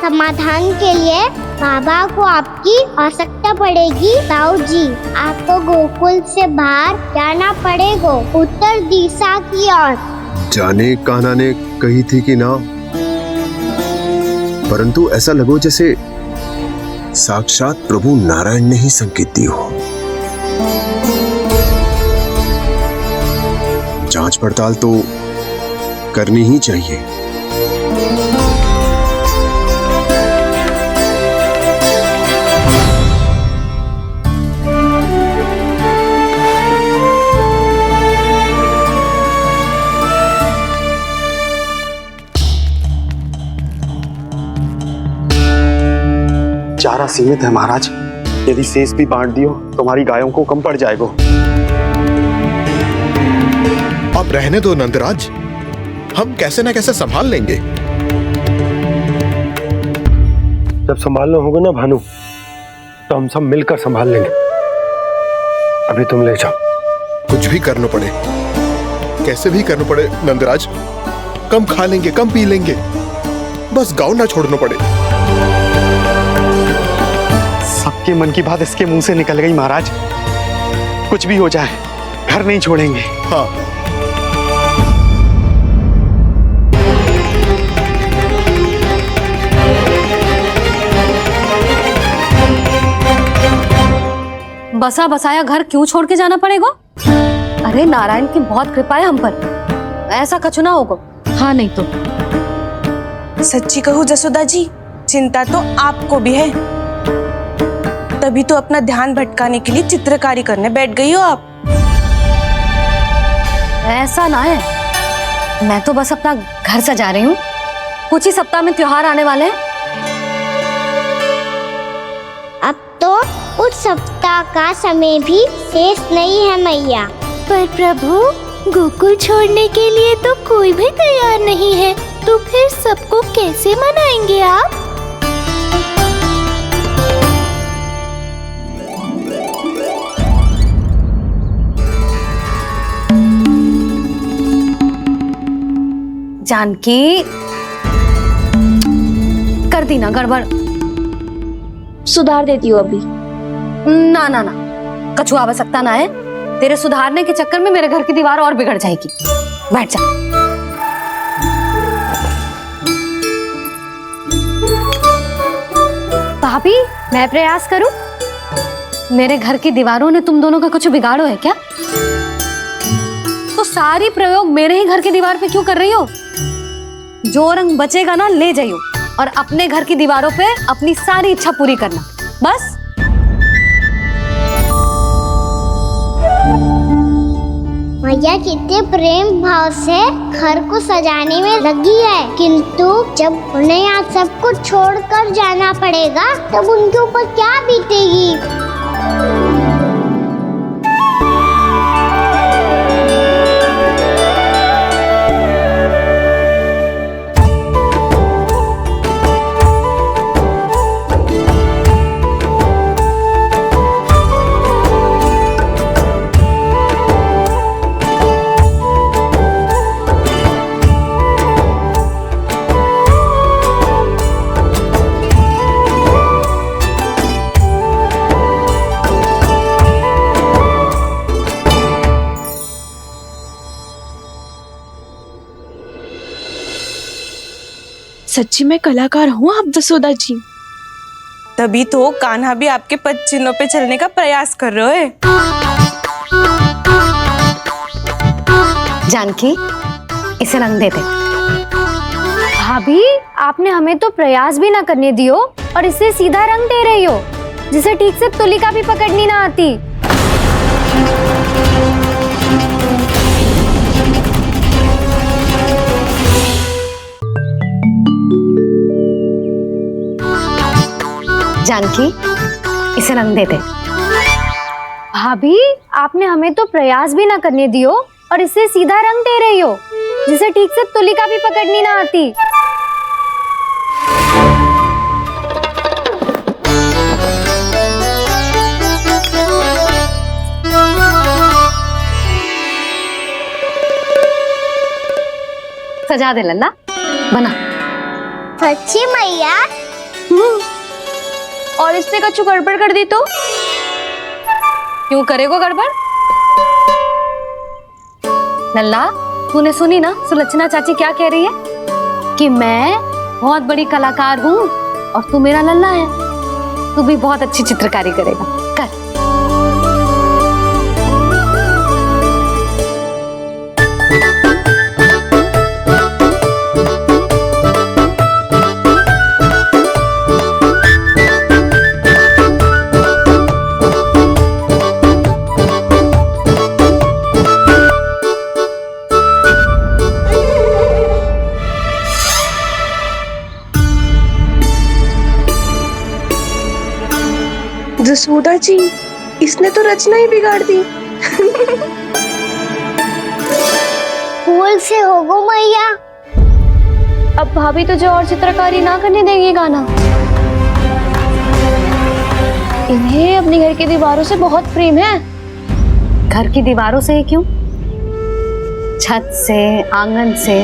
Speaker 2: समाधान के लिए बाबा को आपकी आवश्यकता पड़ेगी। ताऊ जी, आपको गोकुल से बाहर जाना पड़ेगा, उत्तर दिशा की ओर।
Speaker 8: जाने कान्हा ने कही थी कि ना, परंतु ऐसा लगो जैसे साक्षात प्रभु नारायण ने ही संकेत दी हो। जांच पड़ताल तो करनी ही चाहिए।
Speaker 20: चारा सीमित है महाराज, यदि शेष भी बांट दियो तो हमारी गायों को कम पड़ जाएगा।
Speaker 21: अब रहने दो नंदराज, हम कैसे न कैसे संभाल लेंगे।
Speaker 14: जब संभालना होगा ना भानु, तो हम सब मिलकर संभाल लेंगे। अभी तुम ले जाओ।
Speaker 21: कुछ भी करना पड़े, कैसे भी करना पड़े नंदराज, कम खा लेंगे, कम पी लेंगे, बस गांव ना छोड़ना पड़े।
Speaker 20: सबके मन की बात इसके मुंह से निकल गई महाराज। कुछ भी हो जाए, घर नहीं छोड़ेंगे।
Speaker 21: हाँ,
Speaker 1: बसा बसाया घर क्यों छोड़ के जाना पड़ेगा? अरे नारायण की बहुत कृपा है हम पर, ऐसा कछु ना होगा।
Speaker 3: हाँ नहीं तो
Speaker 4: सच्ची कहूँ जसोदा जी, चिंता तो आपको भी है, तभी तो अपना ध्यान भटकाने के लिए चित्रकारी करने बैठ गई हो आप।
Speaker 1: ऐसा ना है, मैं तो बस अपना घर सजा रही हूँ। कुछ ही सप्ताह में त्योहार आने वाले हैं।
Speaker 2: अब तो उस सप्ताह का समय भी शेष नहीं है मैया।
Speaker 3: पर प्रभु, गोकुल छोड़ने के लिए तो कोई भी तैयार नहीं है, तो फिर सबको कैसे मनाएंगे आप?
Speaker 1: जानकी, कर दी ना गड़बड़।
Speaker 3: सुधार देती हूँ अभी।
Speaker 1: ना ना ना, कछु आवश्यकता ना है। तेरे सुधारने के चक्कर में मेरे घर की दीवार और बिगड़ जाएगी। बैठ जा। भाभी, मैं प्रयास करूं? मेरे घर की दीवारों ने तुम दोनों का कुछ बिगाड़ो है क्या? तो सारी प्रयोग मेरे ही घर की दीवार पे क्यों कर रही हो? जो रंग बचेगा ना ले जाइयो, और अपने घर की दीवारों पे अपनी सारी इच्छा पूरी करना, बस।
Speaker 2: मैया कितने प्रेम भाव से घर को सजाने में लगी है, किंतु जब उन्हें यहाँ सब कुछ छोड़कर जाना पड़ेगा तब उनके ऊपर क्या बीतेगी।
Speaker 16: सच्ची में कलाकार हूँ आप जसोदा जी।
Speaker 4: तभी तो कान्हा भी आपके पद चिन्हों पे चलने का प्रयास कर रहे हैं।
Speaker 1: जानकी, इसे रंग दे दे।
Speaker 3: भाभी, आपने हमें तो प्रयास भी ना करने दियो और इसे सीधा रंग दे रही हो, जिसे ठीक से तुलिका भी पकड़नी ना आती।
Speaker 1: जानकी, इसे रंग दे दे।
Speaker 3: भाभी, आपने हमें तो प्रयास भी ना करने दियो और इसे सीधा रंग दे रही हो, जिसे ठीक से तुलिका भी पकड़नी ना आती।
Speaker 1: सजा दे लल्ला, बना।
Speaker 2: सच्ची मैया?
Speaker 4: और इसने कछु गड़बड़ कर दी तो?
Speaker 1: क्यों करेगो गड़बड़? लल्ला, तूने सुनी ना सुलक्षणा चाची क्या कह रही है? कि मैं बहुत बड़ी कलाकार हूँ और तू मेरा लल्ला है। तू भी बहुत अच्छी चित्रकारी करेगा, कर।
Speaker 4: जसोदा जी, इसने तो रचना ही बिगाड़ दी।
Speaker 2: फूल से होगो मैया।
Speaker 3: अब भाभी तुझे और चित्रकारी ना करने देंगी गाना। इन्हें अपने घर की दीवारों से बहुत प्रेम है।
Speaker 1: घर की दीवारों से क्यों? छत से, आंगन से,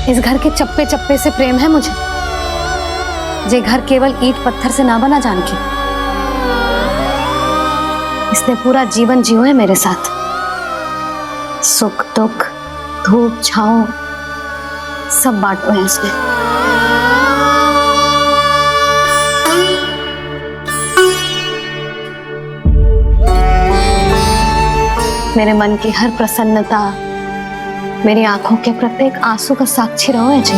Speaker 1: इस घर के चप्पे चप्पे से प्रेम है मुझे। ये घर केवल ईंट पत्थर से ना बना जानकी। इसने पूरा जीवन जियो है मेरे साथ। सुख दुख, धूप छाँव सब बांटो है इसने। मेरे मन की हर प्रसन्नता, मेरी आंखों के प्रत्येक आंसू का साक्षी रहो है जी।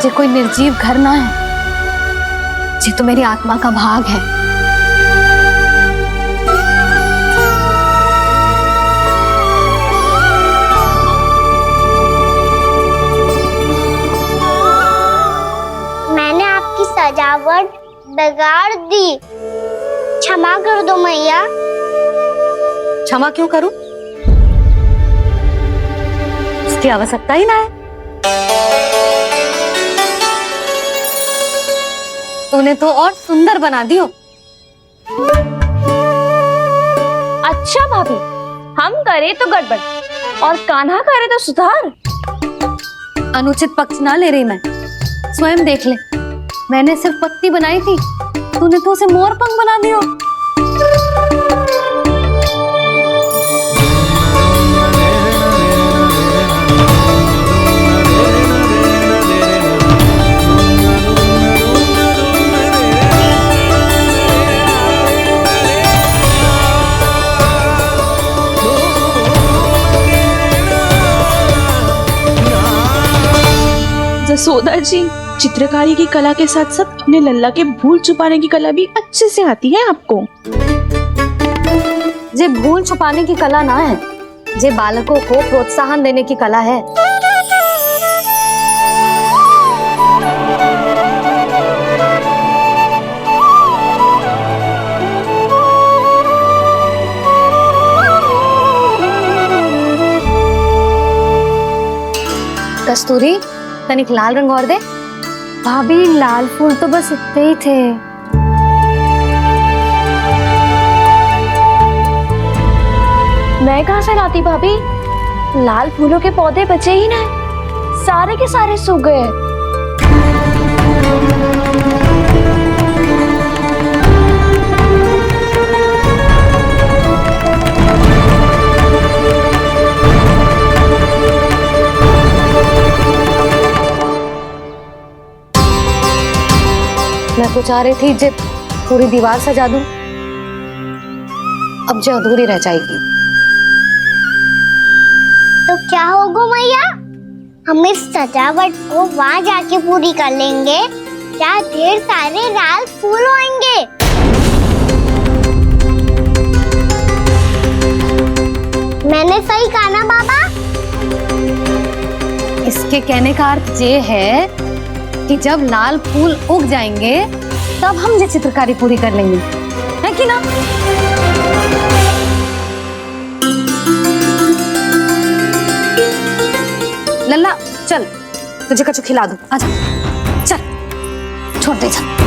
Speaker 1: ये कोई निर्जीव घर ना है, ये तो मेरी आत्मा का भाग है।
Speaker 2: मैंने आपकी सजावट बिगाड़ दी, क्षमा कर दो मैया।
Speaker 1: क्षमा क्यों करूं? उसकी आवश्यकता ही ना है। तूने तो और सुंदर बना दियो।
Speaker 4: अच्छा भाभी, हम करे तो गड़बड़ और कान्हा करे तो सुधार।
Speaker 1: अनुचित पक्ष ना ले रही मैं, स्वयं देख ले। मैंने सिर्फ पत्ती बनाई थी, तूने तो उसे मोर पंख बना दियो।
Speaker 16: जसोदा जी, चित्रकारी की कला के साथ साथ अपने लल्ला के भूल छुपाने की कला भी अच्छे से आती है आपको।
Speaker 1: ये भूल छुपाने की कला ना है, ये बालकों को प्रोत्साहन देने की कला है। कस्तूरी, तनिक लाल रंग और दे।
Speaker 3: भाभी, लाल फूल तो बस इतने ही थे।
Speaker 4: मैं कहाँ से लाती भाभी? लाल फूलों के पौधे बचे ही ना, सारे के सारे सूख गए।
Speaker 1: तो चाह रही थी जे पूरी दीवार सजा दूं, अब जो अधूरी रह जाएगी।
Speaker 2: तो क्या होगा मैया, हम इस सजावट को वहाँ जाके पूरी कर लेंगे जहाँ ढेर सारे लाल फूल होंगे। मैंने सही कहा ना बाबा?
Speaker 1: इसके कहने का अर्थ ये है कि जब लाल फूल उग जाएंगे तब हम ये चित्रकारी पूरी कर लेंगे, है कि ना? लल्ला चल, तुझे कछु खिला दूं, आजा चल, छोड़ दे चल।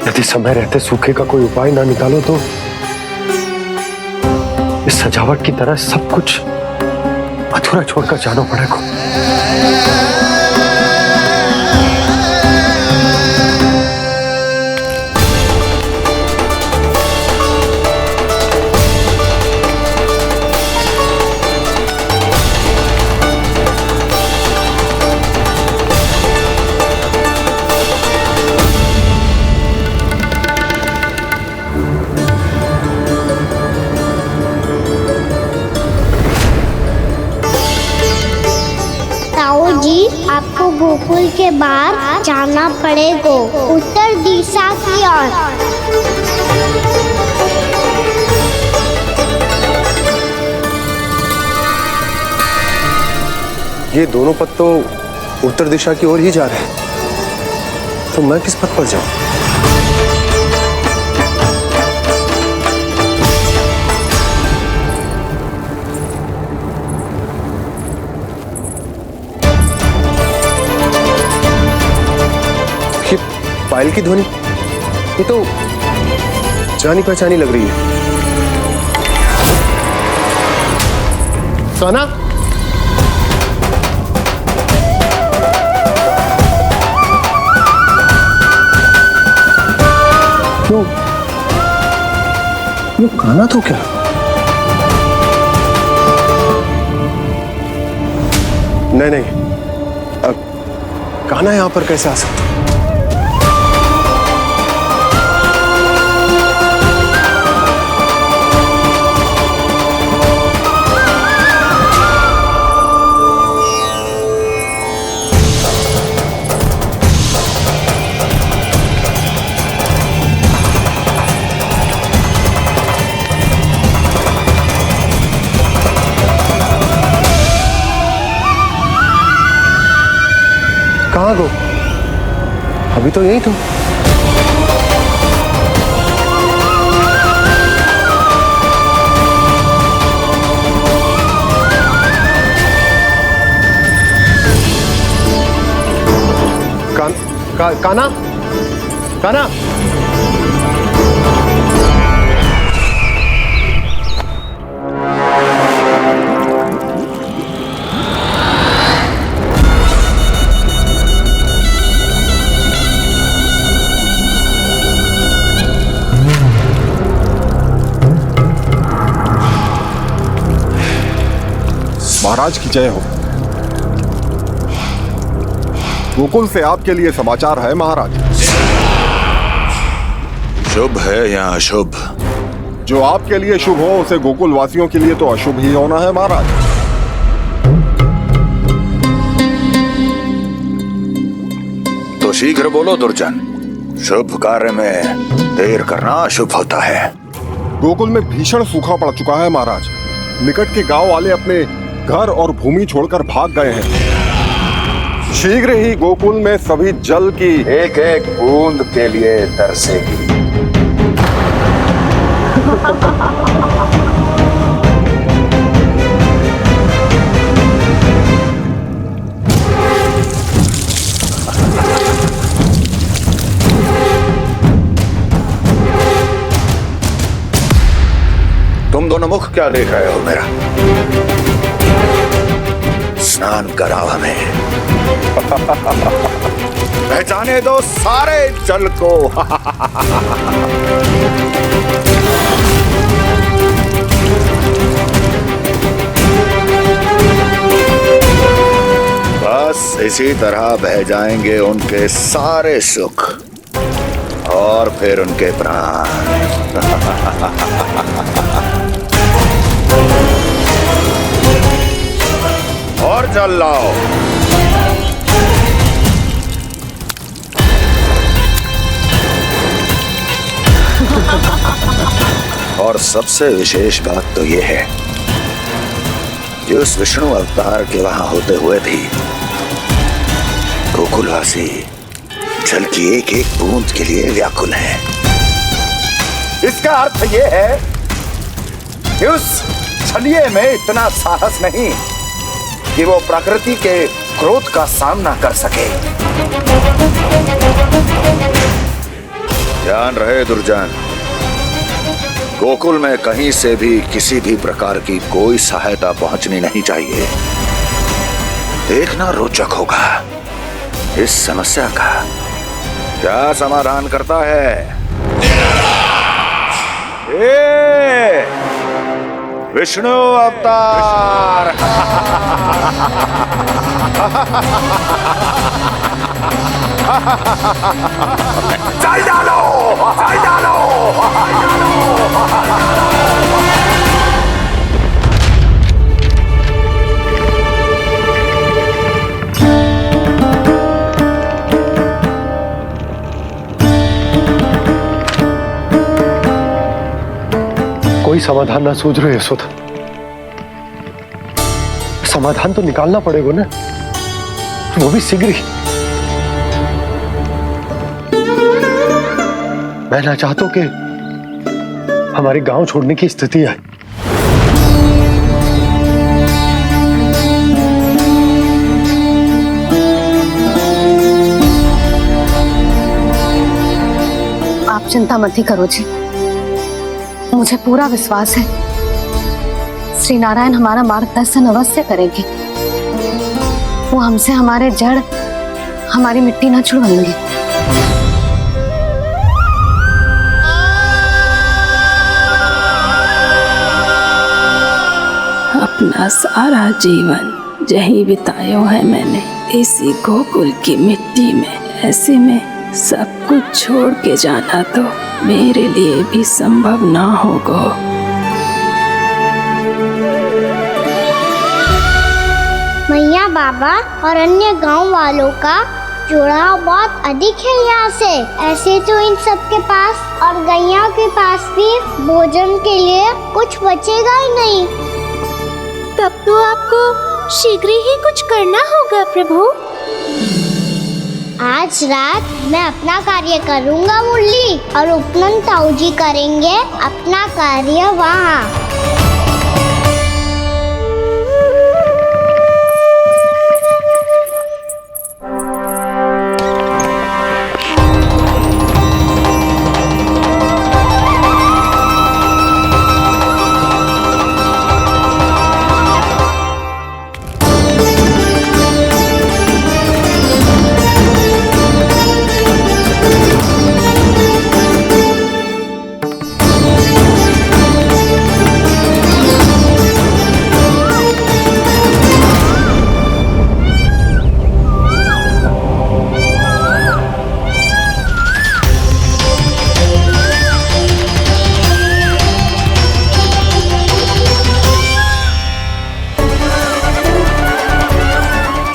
Speaker 14: यदि समय रहते सूखे का कोई उपाय ना निकालो तो इस सजावट की तरह सब कुछ अधूरा छोड़कर जाना पड़ेगा।
Speaker 2: जी, आपको गोकुल के बाहर जाना पड़ेगा, उत्तर दिशा की ओर।
Speaker 14: ये दोनों पथ तो उत्तर दिशा की ओर ही जा रहे हैं, तो मैं किस पथ पर जाऊं? पायल की ध्वनि, ये तो जानी पहचानी लग रही है। कान्हा, क्यों? ये कान्हा तो क्या? नहीं, कान्हा यहां पर कैसे आ सकता? कहाँ गो? अभी तो यही तो। कान्हा, कान्हा,
Speaker 21: महाराज की जय हो। गोकुल से आपके लिए समाचार है महाराज।
Speaker 6: शुभ है या अशुभ?
Speaker 21: जो आपके लिए शुभ हो उसे गोकुल वासियों के लिए तो अशुभ ही होना है महाराज।
Speaker 6: तो शीघ्र बोलो दुर्जन, शुभ कार्य में देर करना अशुभ होता है।
Speaker 21: गोकुल में भीषण सूखा पड़ चुका है महाराज। निकट के गांव वाले अपने घर और भूमि छोड़कर भाग गए हैं। शीघ्र ही गोकुल में सभी जल की
Speaker 6: एक एक बूंद के लिए तरसेगी। तुम दोनों मुख क्या देख रहे हो मेरा? स्नान कराओ हमें। पहचाने दो सारे जल को। बस इसी तरह बह जाएंगे उनके सारे सुख और फिर उनके प्राण। और जल लाओ। और सबसे विशेष बात तो यह है कि उस विष्णु अवतार के वहां होते हुए भी गोकुलवासी जल की एक एक बूंद के लिए व्याकुल है। इसका अर्थ यह है कि उस छलिए में इतना साहस नहीं कि वो प्रकृति के क्रोध का सामना कर सके। ध्यान रहे दुर्जन, गोकुल में कहीं से भी किसी भी प्रकार की कोई सहायता पहुंचनी नहीं चाहिए। देखना रोचक होगा इस समस्या का क्या समाधान करता है। विष्णु अवतार। चल डालो, चल डालो।
Speaker 14: कोई समाधान ना सूझ रहे यशोदा। समाधान तो निकालना पड़ेगा ना, वो भी शीघ्र ही। मैं ना चाहता कि हमारे गांव छोड़ने की स्थिति आए।
Speaker 1: आप चिंता मत ही करो जी, मुझे पूरा विश्वास है श्री नारायण हमारा मार्गदर्शन अवश्य करेंगे। वो हमसे हमारे जड़, हमारी मिट्टी न छुड़वाएंगे।
Speaker 5: अपना सारा जीवन यही बितायो है मैंने, इसी गोकुल की मिट्टी में। ऐसे में सब कुछ छोड़ के जाना तो मेरे लिए भी संभव ना होगा।
Speaker 2: मैया बाबा और अन्य गांव वालों का जुड़ाव बहुत अधिक है यहाँ से। ऐसे तो इन सब के पास और गैया के पास भी भोजन के लिए कुछ बचेगा ही नहीं।
Speaker 15: तब तो आपको शीघ्र ही कुछ करना होगा प्रभु।
Speaker 2: आज रात मैं अपना कार्य करूँगा मुरली, और उपनंद ताऊ जी करेंगे अपना कार्य वहाँ।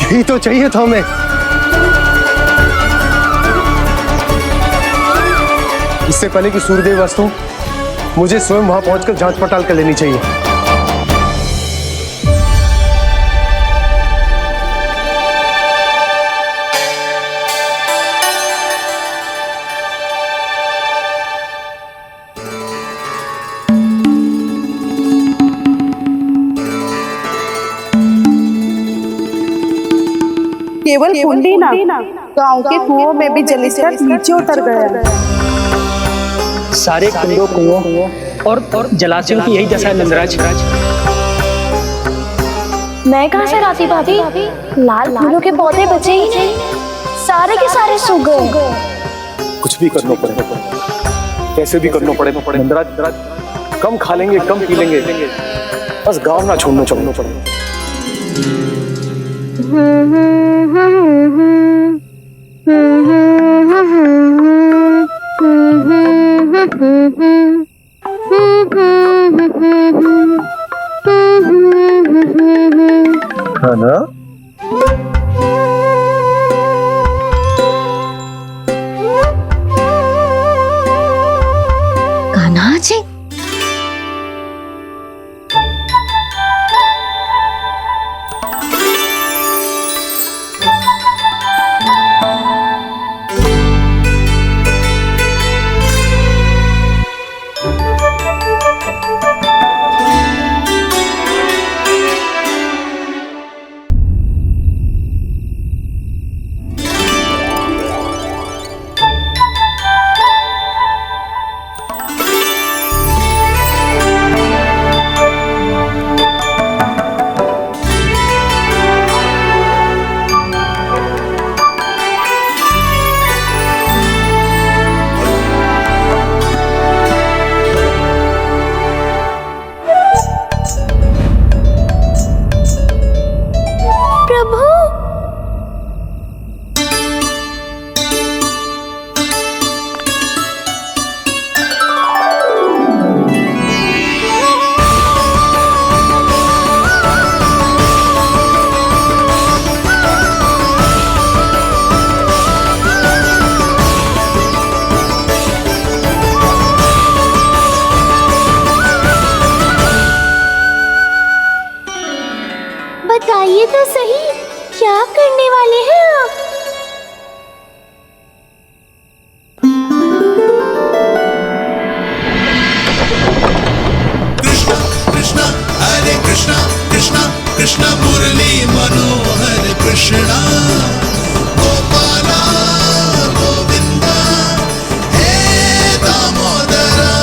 Speaker 14: यही तो चाहिए था हमें। इससे पहले कि सूर्यदेव वस्तु, मुझे स्वयं वहां पहुंचकर जांच पड़ताल कर लेनी चाहिए।
Speaker 18: केवल कुंडी ना, गांव के कुओं में भी जलस्तर नीचे उतर गया।
Speaker 19: सारे कुओं और जलाशयों की यही दशा है नंदराज।
Speaker 3: मैं कहाँ से लाती भाभी? लाल फूलों के पौधे बचे ही नहीं।
Speaker 2: सारे के सारे सो गए।
Speaker 8: कुछ भी करना पड़ेगा, कैसे भी करना पड़ेगा। नंदराज कम खा लेंगे, कम पी लेंगे, बस गांव ना छोड़ना पड़ेगा। है ना?
Speaker 3: कान्हा जी,
Speaker 15: बताइए तो सही, क्या करने वाले हैं आप?
Speaker 11: कृष्णा हरे कृष्णा कृष्णा कृष्णा मुरली मनोहर कृष्णा गोपाला गोविंदा हे दामोदरा।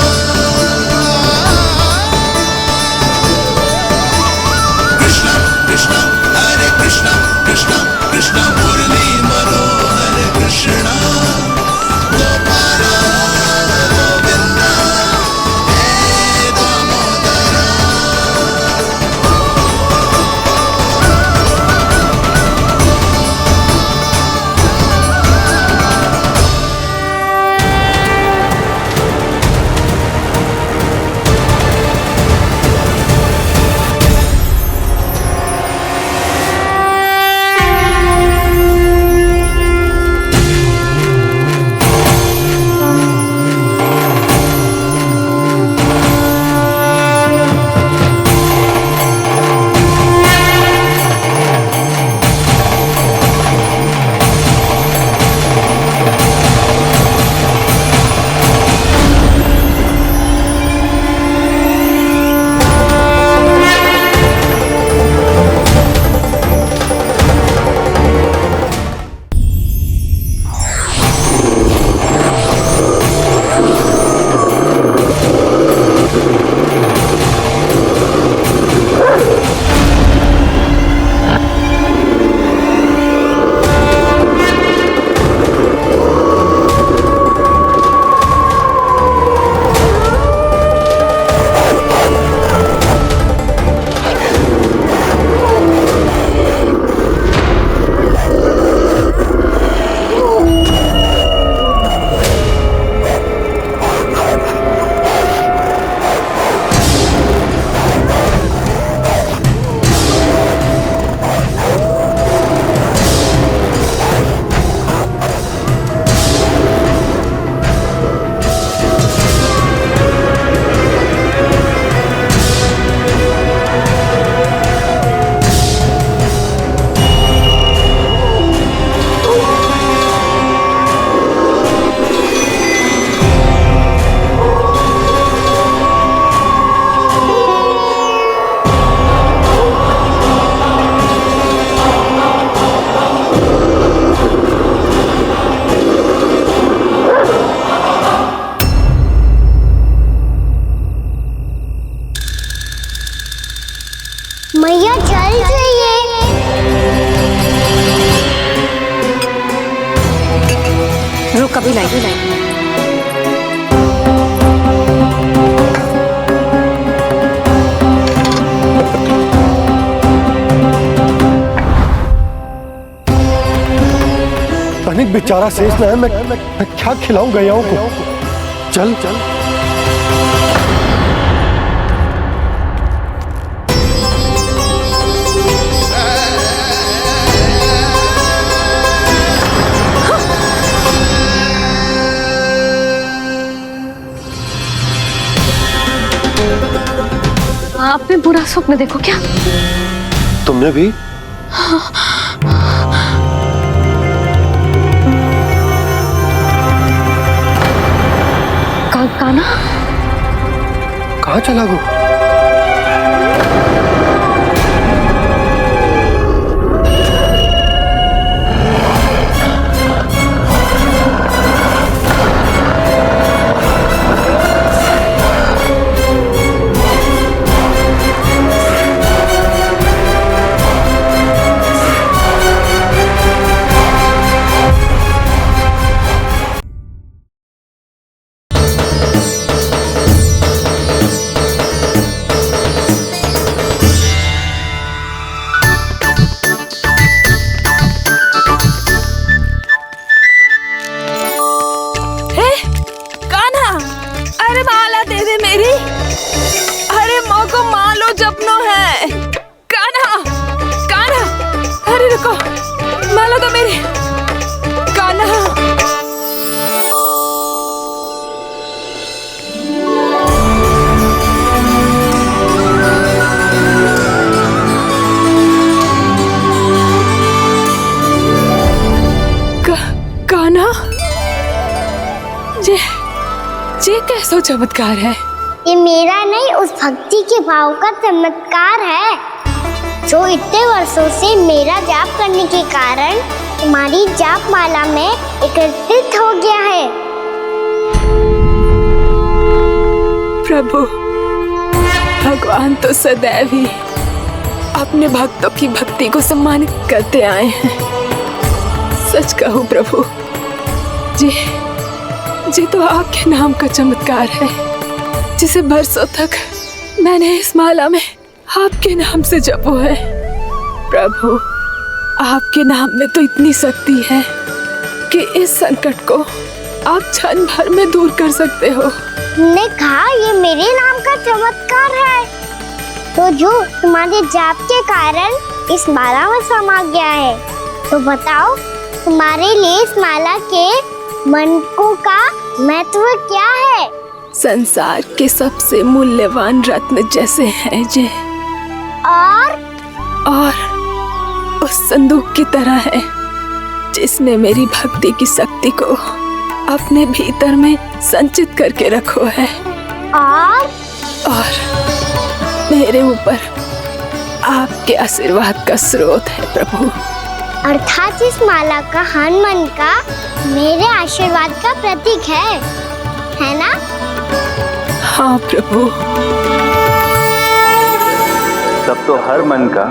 Speaker 11: कृष्णा कृष्णा हरे कृष्णा कृष्णा कृष्णा मुरली मनोहर कृष्णा गोपाला गोविंदा हे दामोदरा।
Speaker 2: मैया चल जाइए।
Speaker 1: अभी लाई।
Speaker 14: तनिक बेचारा शेष न है, मैं क्या खिलाऊं गयाओं को। चल चल
Speaker 1: आपने बुरा स्वप्न देखो क्या?
Speaker 14: तुमने भी?
Speaker 1: कान्हा
Speaker 14: कहाँ चला गो?
Speaker 5: ये कैसा चमत्कार है?
Speaker 2: ये मेरा नहीं, उस भक्ति के भाव का चमत्कार है जो इतने वर्षों से मेरा जाप करने के कारण तुम्हारी जाप माला में एकत्रित हो गया है।
Speaker 5: प्रभु, भगवान तो सदैव ही अपने भक्तों की भक्ति को सम्मानित करते आए हैं। सच कहूं प्रभु, जी तो आपके नाम का चमत्कार है, जिसे बरसों तक मैंने इस माला में आपके नाम से जपो है। प्रभु, आपके नाम में तो इतनी शक्ति है कि इस संकट को आप क्षण भर में दूर कर सकते हो।
Speaker 2: तुमने कहा ये मेरे नाम का चमत्कार है, तो जो तुम्हारे जाप के कारण इस माला में समा गया है, तो बताओ तुम्हारे लिए इस माला के मनकों का महत्व क्या है?
Speaker 5: संसार के सबसे मूल्यवान रत्न जैसे हैं जे, और उस संदूक की तरह है जिसने मेरी भक्ति की शक्ति को अपने भीतर में संचित करके रखो है, और मेरे ऊपर आपके आशीर्वाद का स्रोत है प्रभु।
Speaker 2: अर्थात इस माला का हनुमान का मेरे आशीर्वाद का प्रतीक है ना?
Speaker 5: हाँ प्रभु।
Speaker 13: तब तो हर मन का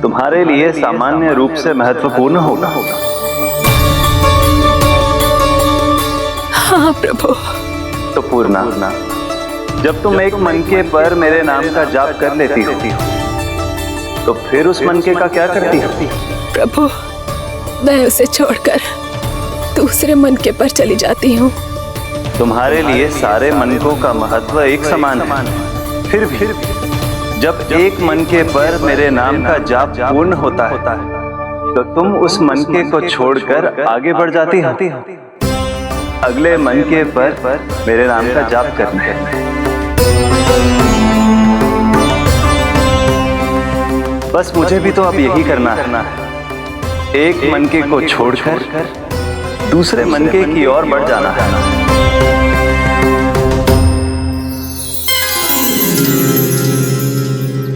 Speaker 13: तुम्हारे लिए सामान्य रूप से महत्वपूर्ण होगा।
Speaker 5: हाँ प्रभु।
Speaker 13: तो पूर्णा, जब तुम एक मनके पर मेरे नाम का जाप कर लेती हो, तो फिर उस मनके का क्या करती हो?
Speaker 5: प्रभु, मैं उसे छोड़कर दूसरे मनके पर चली जाती हूँ।
Speaker 13: तुम्हारे लिए सारे मनकों का महत्व एक समान है। फिर भी जब एक मनके पर मेरे नाम का जाप पूर्ण होता है, तो तुम उस मनके को छोड़कर आगे बढ़ जाती हो अगले मनके पर मेरे नाम का जाप करने। बस मुझे भी तो अब यही करना है, एक मनके को छोड़कर दूसरे मनके की ओर बढ़ जाना है।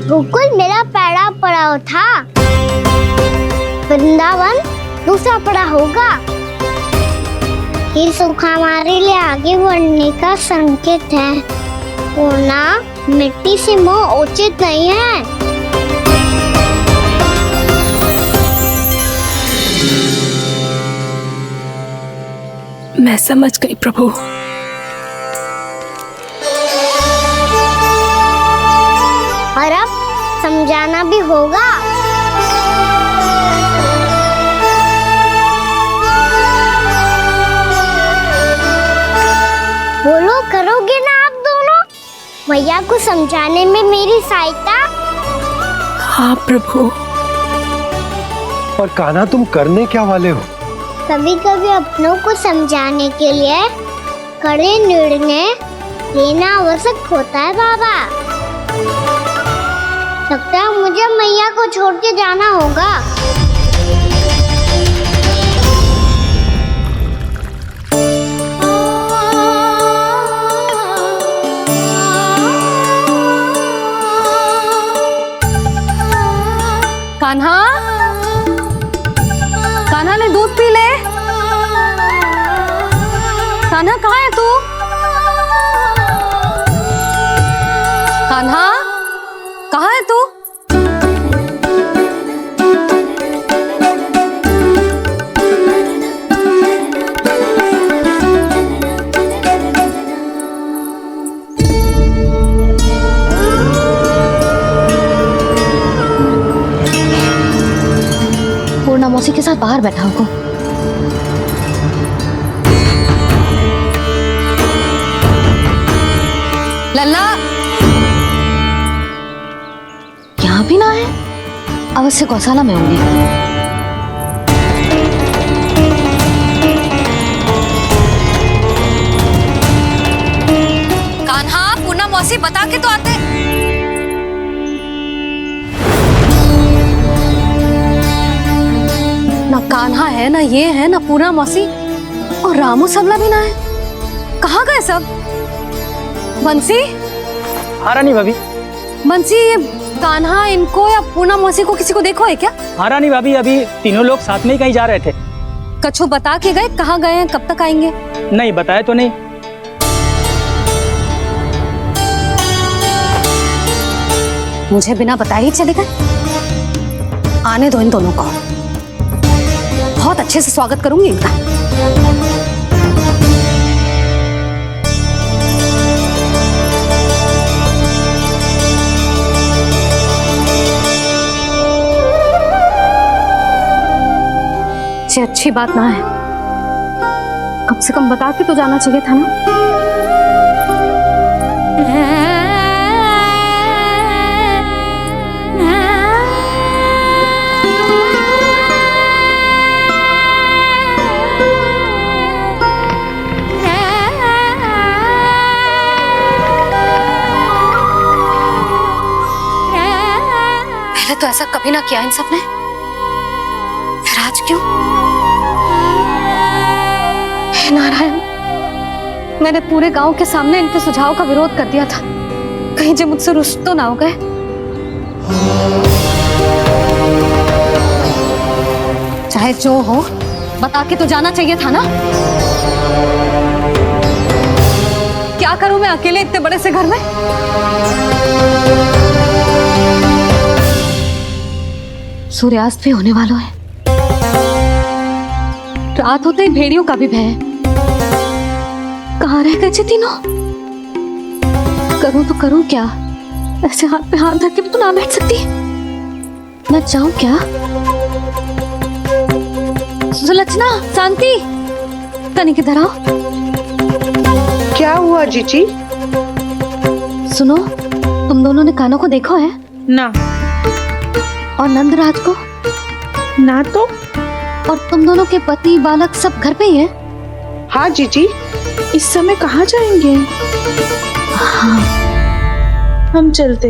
Speaker 2: गोकुल मेरा पहला पड़ाव था, वृंदावन दूसरा पड़ा होगा। ये सुख हमारे लिए आगे बढ़ने का संकेत है। पूर्णा, मिट्टी से मोह उचित नहीं है।
Speaker 5: मैं समझ गई प्रभु।
Speaker 2: और अब समझाना भी होगा। बोलो, करोगे ना आप दोनों? मैया को समझाने में मेरी सहायता।
Speaker 5: हाँ प्रभु।
Speaker 14: और कान्हा, तुम करने क्या वाले हो?
Speaker 2: कभी कभी अपनों को समझाने के लिए कड़े निर्णय लेना आवश्यक होता है बाबा। लगता है मुझे मैया को छोड़ के जाना होगा।
Speaker 1: कान्हा, कान्हा ने दूध पी ले। कान्हा कहाँ है तू? कान्हा कहाँ है तू?
Speaker 3: पूर्णा मौसी के साथ बाहर बैठा होगा।
Speaker 1: लल्ला
Speaker 3: यहाँ भी ना है, अवश्य गौशाला में होंगे।
Speaker 1: कान्हा, पूर्णा मौसी बता के तो आते। ना कान्हा है, ना ये है, ना पूर्णा मौसी, और रामू सबला भी ना है। कहाँ गए सब? बंसी?
Speaker 19: हाँ रानी भाभी।
Speaker 1: बंसी, ये कान्हा इनको या पूर्णा मौसी को किसी को देखो है क्या?
Speaker 19: हाँ रानी भाभी, अभी तीनों लोग साथ में ही कहीं जा रहे थे।
Speaker 1: कछु बता के गए कहाँ गए हैं, कब तक आएंगे?
Speaker 19: नहीं बताया तो नहीं।
Speaker 1: मुझे बिना बताए ही चले गए। आने दो इन दोनों को, बहुत अच्छे से स्वागत करूंगी इनका। ये अच्छी बात ना है, कम से कम बता के तो जाना चाहिए था ना। पहले तो ऐसा कभी ना किया इन सब ने, फिर आज क्यों? हे नारायण, मैंने पूरे गांव के सामने इनके सुझाव का विरोध कर दिया था, कहीं जो मुझसे रुष्ट तो ना हो गए। चाहे जो हो, बता के तो जाना चाहिए था ना। क्या करूं मैं अकेले इतने बड़े से घर में? सूर्यास्त भी होने वाला है, रात होते ही भेड़ियों का भी भय है। कहाँ रह गए तीनों? करूं तो करूं क्या? ऐसे हाथ पे हाथ रख के तो ना बैठ सकती। मैं जाऊं क्या? सुलक्षणा, शांति, तनिक इधर आओ।
Speaker 18: क्या हुआ जीजी?
Speaker 3: सुनो, तुम दोनों ने कान्हा को देखा है?
Speaker 16: ना।
Speaker 3: और नंदराज को?
Speaker 16: ना तो।
Speaker 3: और तुम दोनों के पति बालक सब घर पे ही हैं?
Speaker 18: हाँ जीजी।
Speaker 16: इस समय कहाँ जाएंगे?
Speaker 3: हाँ।
Speaker 16: हम चलते।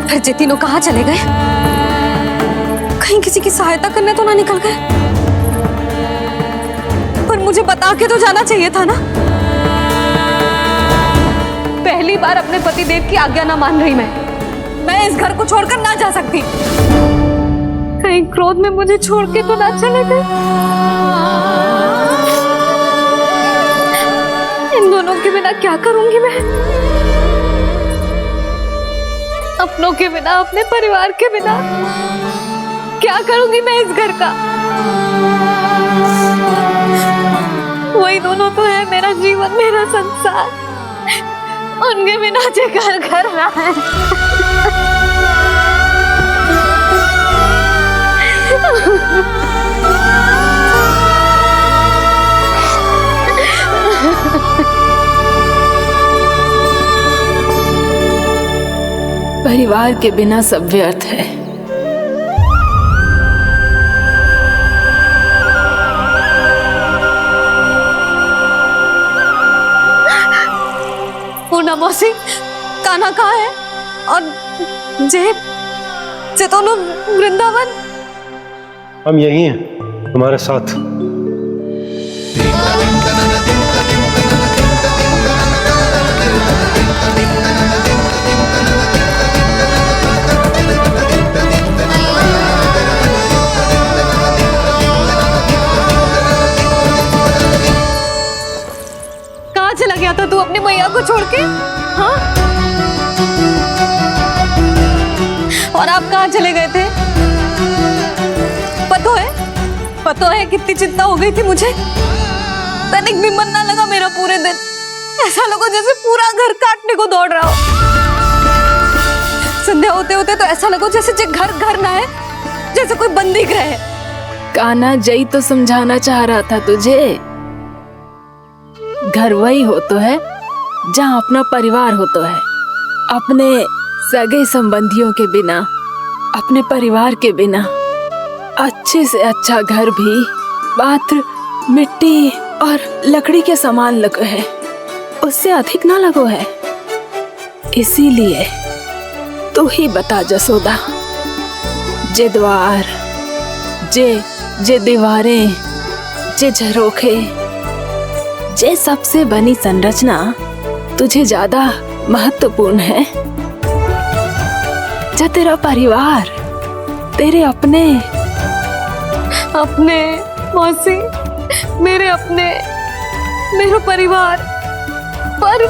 Speaker 1: फिर ये तीनों कहाँ चले गए? कहीं किसी की सहायता करने तो ना निकल गए? पर मुझे बता के तो जाना चाहिए था ना। पहली बार अपने पतिदेव की आज्ञा ना मान रही मैं इस घर को छोड़कर ना जा सकती। कहीं क्रोध में मुझे छोड़ के तो ना चले गए। इन दोनों के बिना क्या करूंगी मैं? अपनों के बिना, अपने परिवार के बिना क्या करूंगी मैं इस घर का? वही दोनों तो है मेरा जीवन, मेरा संसार। उनके बिना जे घर घर रहा है।
Speaker 5: परिवार के बिना सब व्यर्थ है।
Speaker 1: पूना मौसी, कान्हा कहाँ है? और जे दोनों वृंदावन?
Speaker 14: हम यही हैं तुम्हारे साथ।
Speaker 1: कहाँ चला गया था तू अपनी मैया को छोड़ के? हाँ? और आप कहाँ चले गए थे? पता है कितनी चिंता हो गई थी मुझे। तनिक भी मन ना लगा मेरा पूरे दिन। ऐसा लगा जैसे पूरा घर काटने को दौड़ रहा हो। संध्या होते होते तो ऐसा लगा जैसे घर घर ना है, जैसे कोई बंदी गृह है।
Speaker 5: कान्हा जई तो समझाना चाह रहा था तुझे। घर वही हो तो है जहाँ अपना परिवार हो तो है। अपने सगे संबंधियों के बिना, अपने परिवार के बिना अच्छे से अच्छा घर भी पात्र मिट्टी और लकड़ी के समान लगो है, उससे अधिक ना लगो है। इसीलिए तू ही बता जसोदा, जे द्वार, जे दीवारें, जे झरोखे, जे सबसे बनी संरचना तुझे ज्यादा महत्वपूर्ण है? जो तेरा परिवार, तेरे अपने
Speaker 1: मौसी, मेरा परिवार,
Speaker 5: पर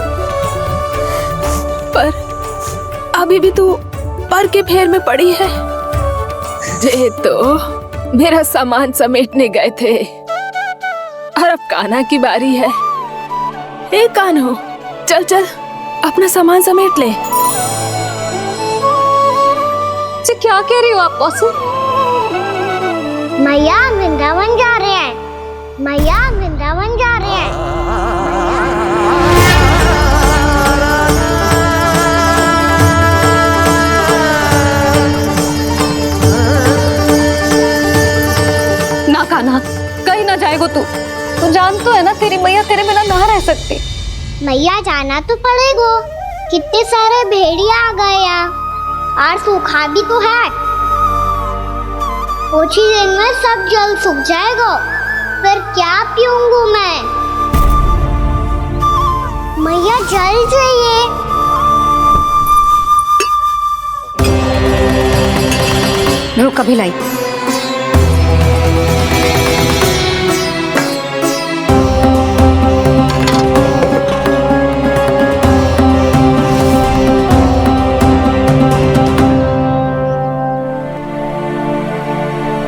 Speaker 5: अभी भी तू पर के फेर में पड़ी है। जे तो मेरा सामान समेटने गए थे और अब कान्हा की बारी है। ए कान्हो, चल चल अपना सामान समेट ले।
Speaker 1: क्या कह रही हो आप मौसी?
Speaker 2: मैया वृंदावन जा रहे हैं। मैया वृंदावन जा रहे हैं।
Speaker 1: ना कान्हा, कहीं ना जाएगो तू। तू जान तो है ना तेरी मैया तेरे बिना ना रह सकती।
Speaker 2: मैया जाना तो पड़ेगा। कितने सारे भेड़िया आ गए यहाँ और सूखा भी तो है। कुछ ही दिन में सब जल सूख जाएगा, फिर क्या पीऊंगी मैं? मैया जल चाहिए।
Speaker 1: रुक, अभी लाई।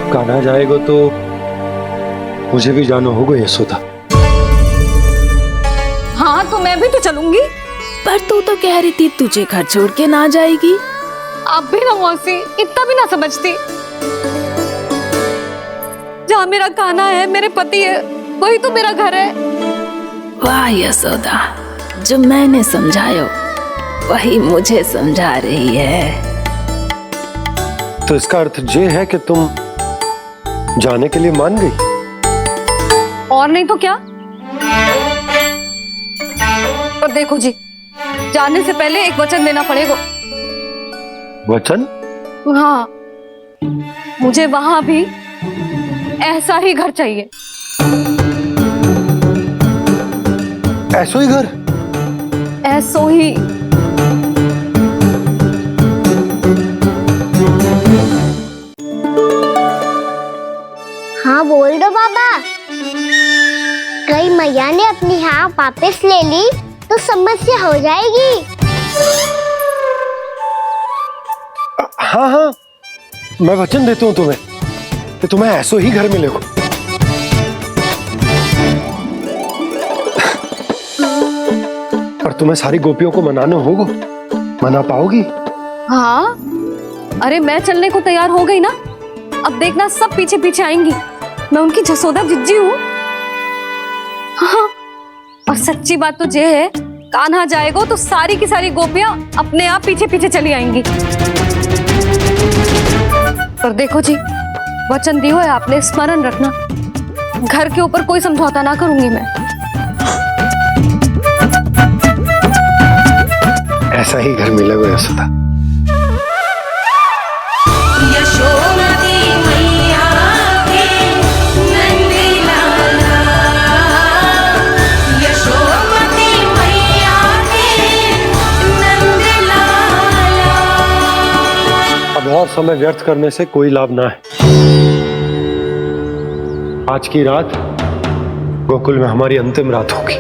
Speaker 14: कान्हा जाएगा तो मुझे भी जाना होगा यशोदा।
Speaker 1: हाँ तो मैं भी तो चलूंगी।
Speaker 5: पर तू तो कह रही थी तुझे घर छोड़ के ना जाएगी।
Speaker 1: आप भी ना मौसी, इतना भी ना समझती। जहाँ मेरा कान्हा है, मेरे पति है, वही तो मेरा घर है।
Speaker 5: वाह यशोदा, जो मैंने समझायो वही मुझे समझा रही है।
Speaker 14: तो इसका अर्थ ये है कि तुम जाने के लिए मान गई?
Speaker 1: और नहीं तो क्या। पर देखो जी, जाने से पहले एक वचन देना पड़ेगा।
Speaker 14: वचन?
Speaker 1: हाँ, मुझे वहां भी ऐसा ही घर चाहिए।
Speaker 14: ऐसो ही घर?
Speaker 1: ऐसो ही।
Speaker 2: हाँ बोल दो बाबा। कहीं मैया ने अपनी हाँ वापस ले ली तो समस्या हो जाएगी।
Speaker 14: हाँ हाँ, मैं वचन देता हूँ तुम्हें कि तुम्हें ऐसो ही घर मिलेगा। पर तुम्हें सारी गोपियों को मनाना होगा, मना पाओगी?
Speaker 1: हाँ, अरे मैं चलने को तैयार हो गई ना। अब देखना सब पीछे पीछे आएंगी। मैं उनकी जसोदा जिज्जी हूँ। हाँ, और सच्ची बात तो ये है, कान्हा जाएगा तो सारी की सारी गोपियां अपने आप पीछे पीछे चली आएंगी। पर देखो जी, वचन दियो है आपने, स्मरण रखना, घर के ऊपर कोई समझौता ना करूंगी मैं।
Speaker 14: ऐसा ही घर मिलेगा यशोदा।
Speaker 11: यशोमती मैया के नंदी लाला, यशोमती मैया के नंदी लाला।
Speaker 14: अब और समय व्यर्थ करने से कोई लाभ ना है। आज की रात गोकुल में हमारी अंतिम रात होगी।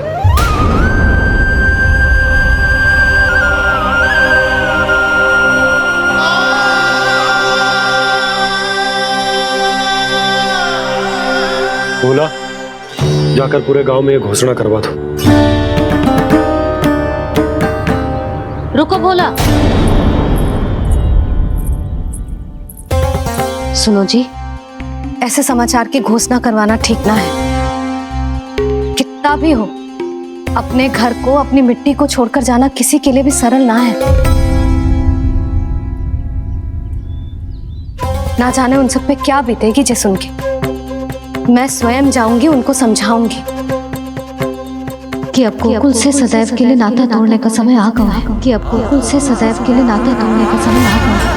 Speaker 14: बोला, जाकर पूरे गांव में ये घोषणा करवा दो।
Speaker 1: रुको भोला। सुनो जी, ऐसे समाचार की घोषणा करवाना ठीक ना है। कितना भी हो, अपने घर को, अपनी मिट्टी को छोड़कर जाना किसी के लिए भी सरल ना है। ना जाने उन सब पे क्या बीतेगी जे सुन के। मैं स्वयं जाऊंगी, उनको समझाऊंगी
Speaker 3: कि अब गोकुल से सदैव के लिए नाता तोड़ने का समय आ गया है। कि अब गोकुल से सदैव के लिए नाता तोड़ने का समय आ गया है।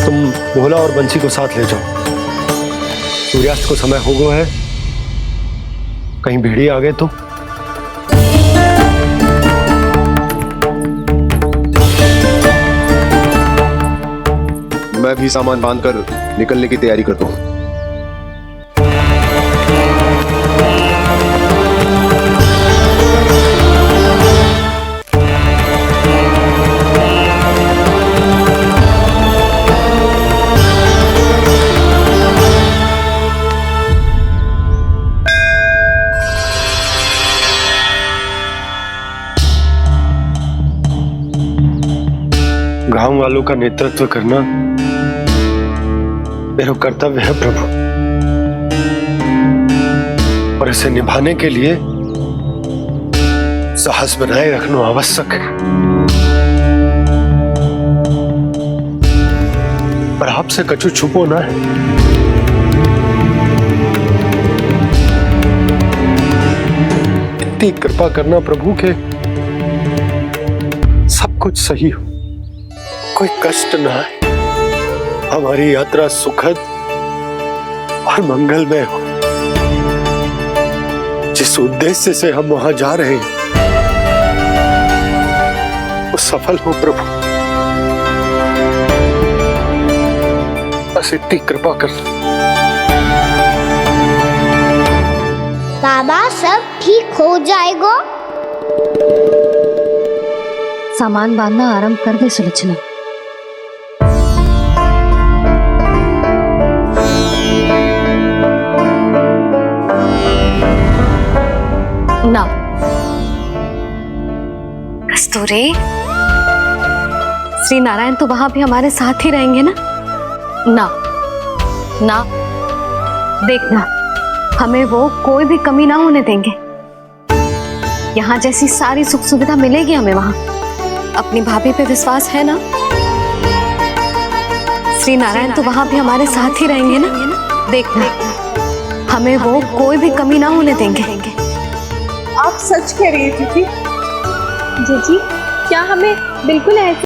Speaker 14: तुम भोला और बंसी को साथ ले जाओ। सूर्यास्त को समय हो गया है, कहीं भीड़ी आ गए तो।
Speaker 21: मैं भी सामान बांधकर निकलने की तैयारी करता हूँ।
Speaker 14: गांव वालों का नेतृत्व करना मेरा कर्तव्य है प्रभु, और इसे निभाने के लिए साहस बनाए रखना आवश्यक है। पर आपसे कछु छुपो ना है। इतनी कृपा करना प्रभु के सब कुछ सही हो, कोई कष्ट ना है, हमारी यात्रा सुखद और मंगलमय हो। जिस उद्देश्य से हम वहां जा रहे हैं वो सफल हो प्रभु, बस इतनी कृपा कर।
Speaker 2: बाबा सब ठीक हो जाएगा।
Speaker 3: सामान बांधना आरंभ कर दे सुलोचना।
Speaker 1: ना कस्तूरी, श्री नारायण तो वहां भी हमारे साथ ही रहेंगे ना? ना ना, देखना हमें वो कोई भी कमी ना होने देंगे। यहाँ जैसी सारी सुख सुविधा मिलेगी हमें वहां। अपनी भाभी पे विश्वास है ना? श्री नारायण तो वहां भी हमारे साथ ही रहेंगे ना? देखना हमें वो कोई भी कमी ना होने देंगे।
Speaker 4: आप सच कह रही है जीजी? जीजी, क्या हमें बिल्कुल ऐसे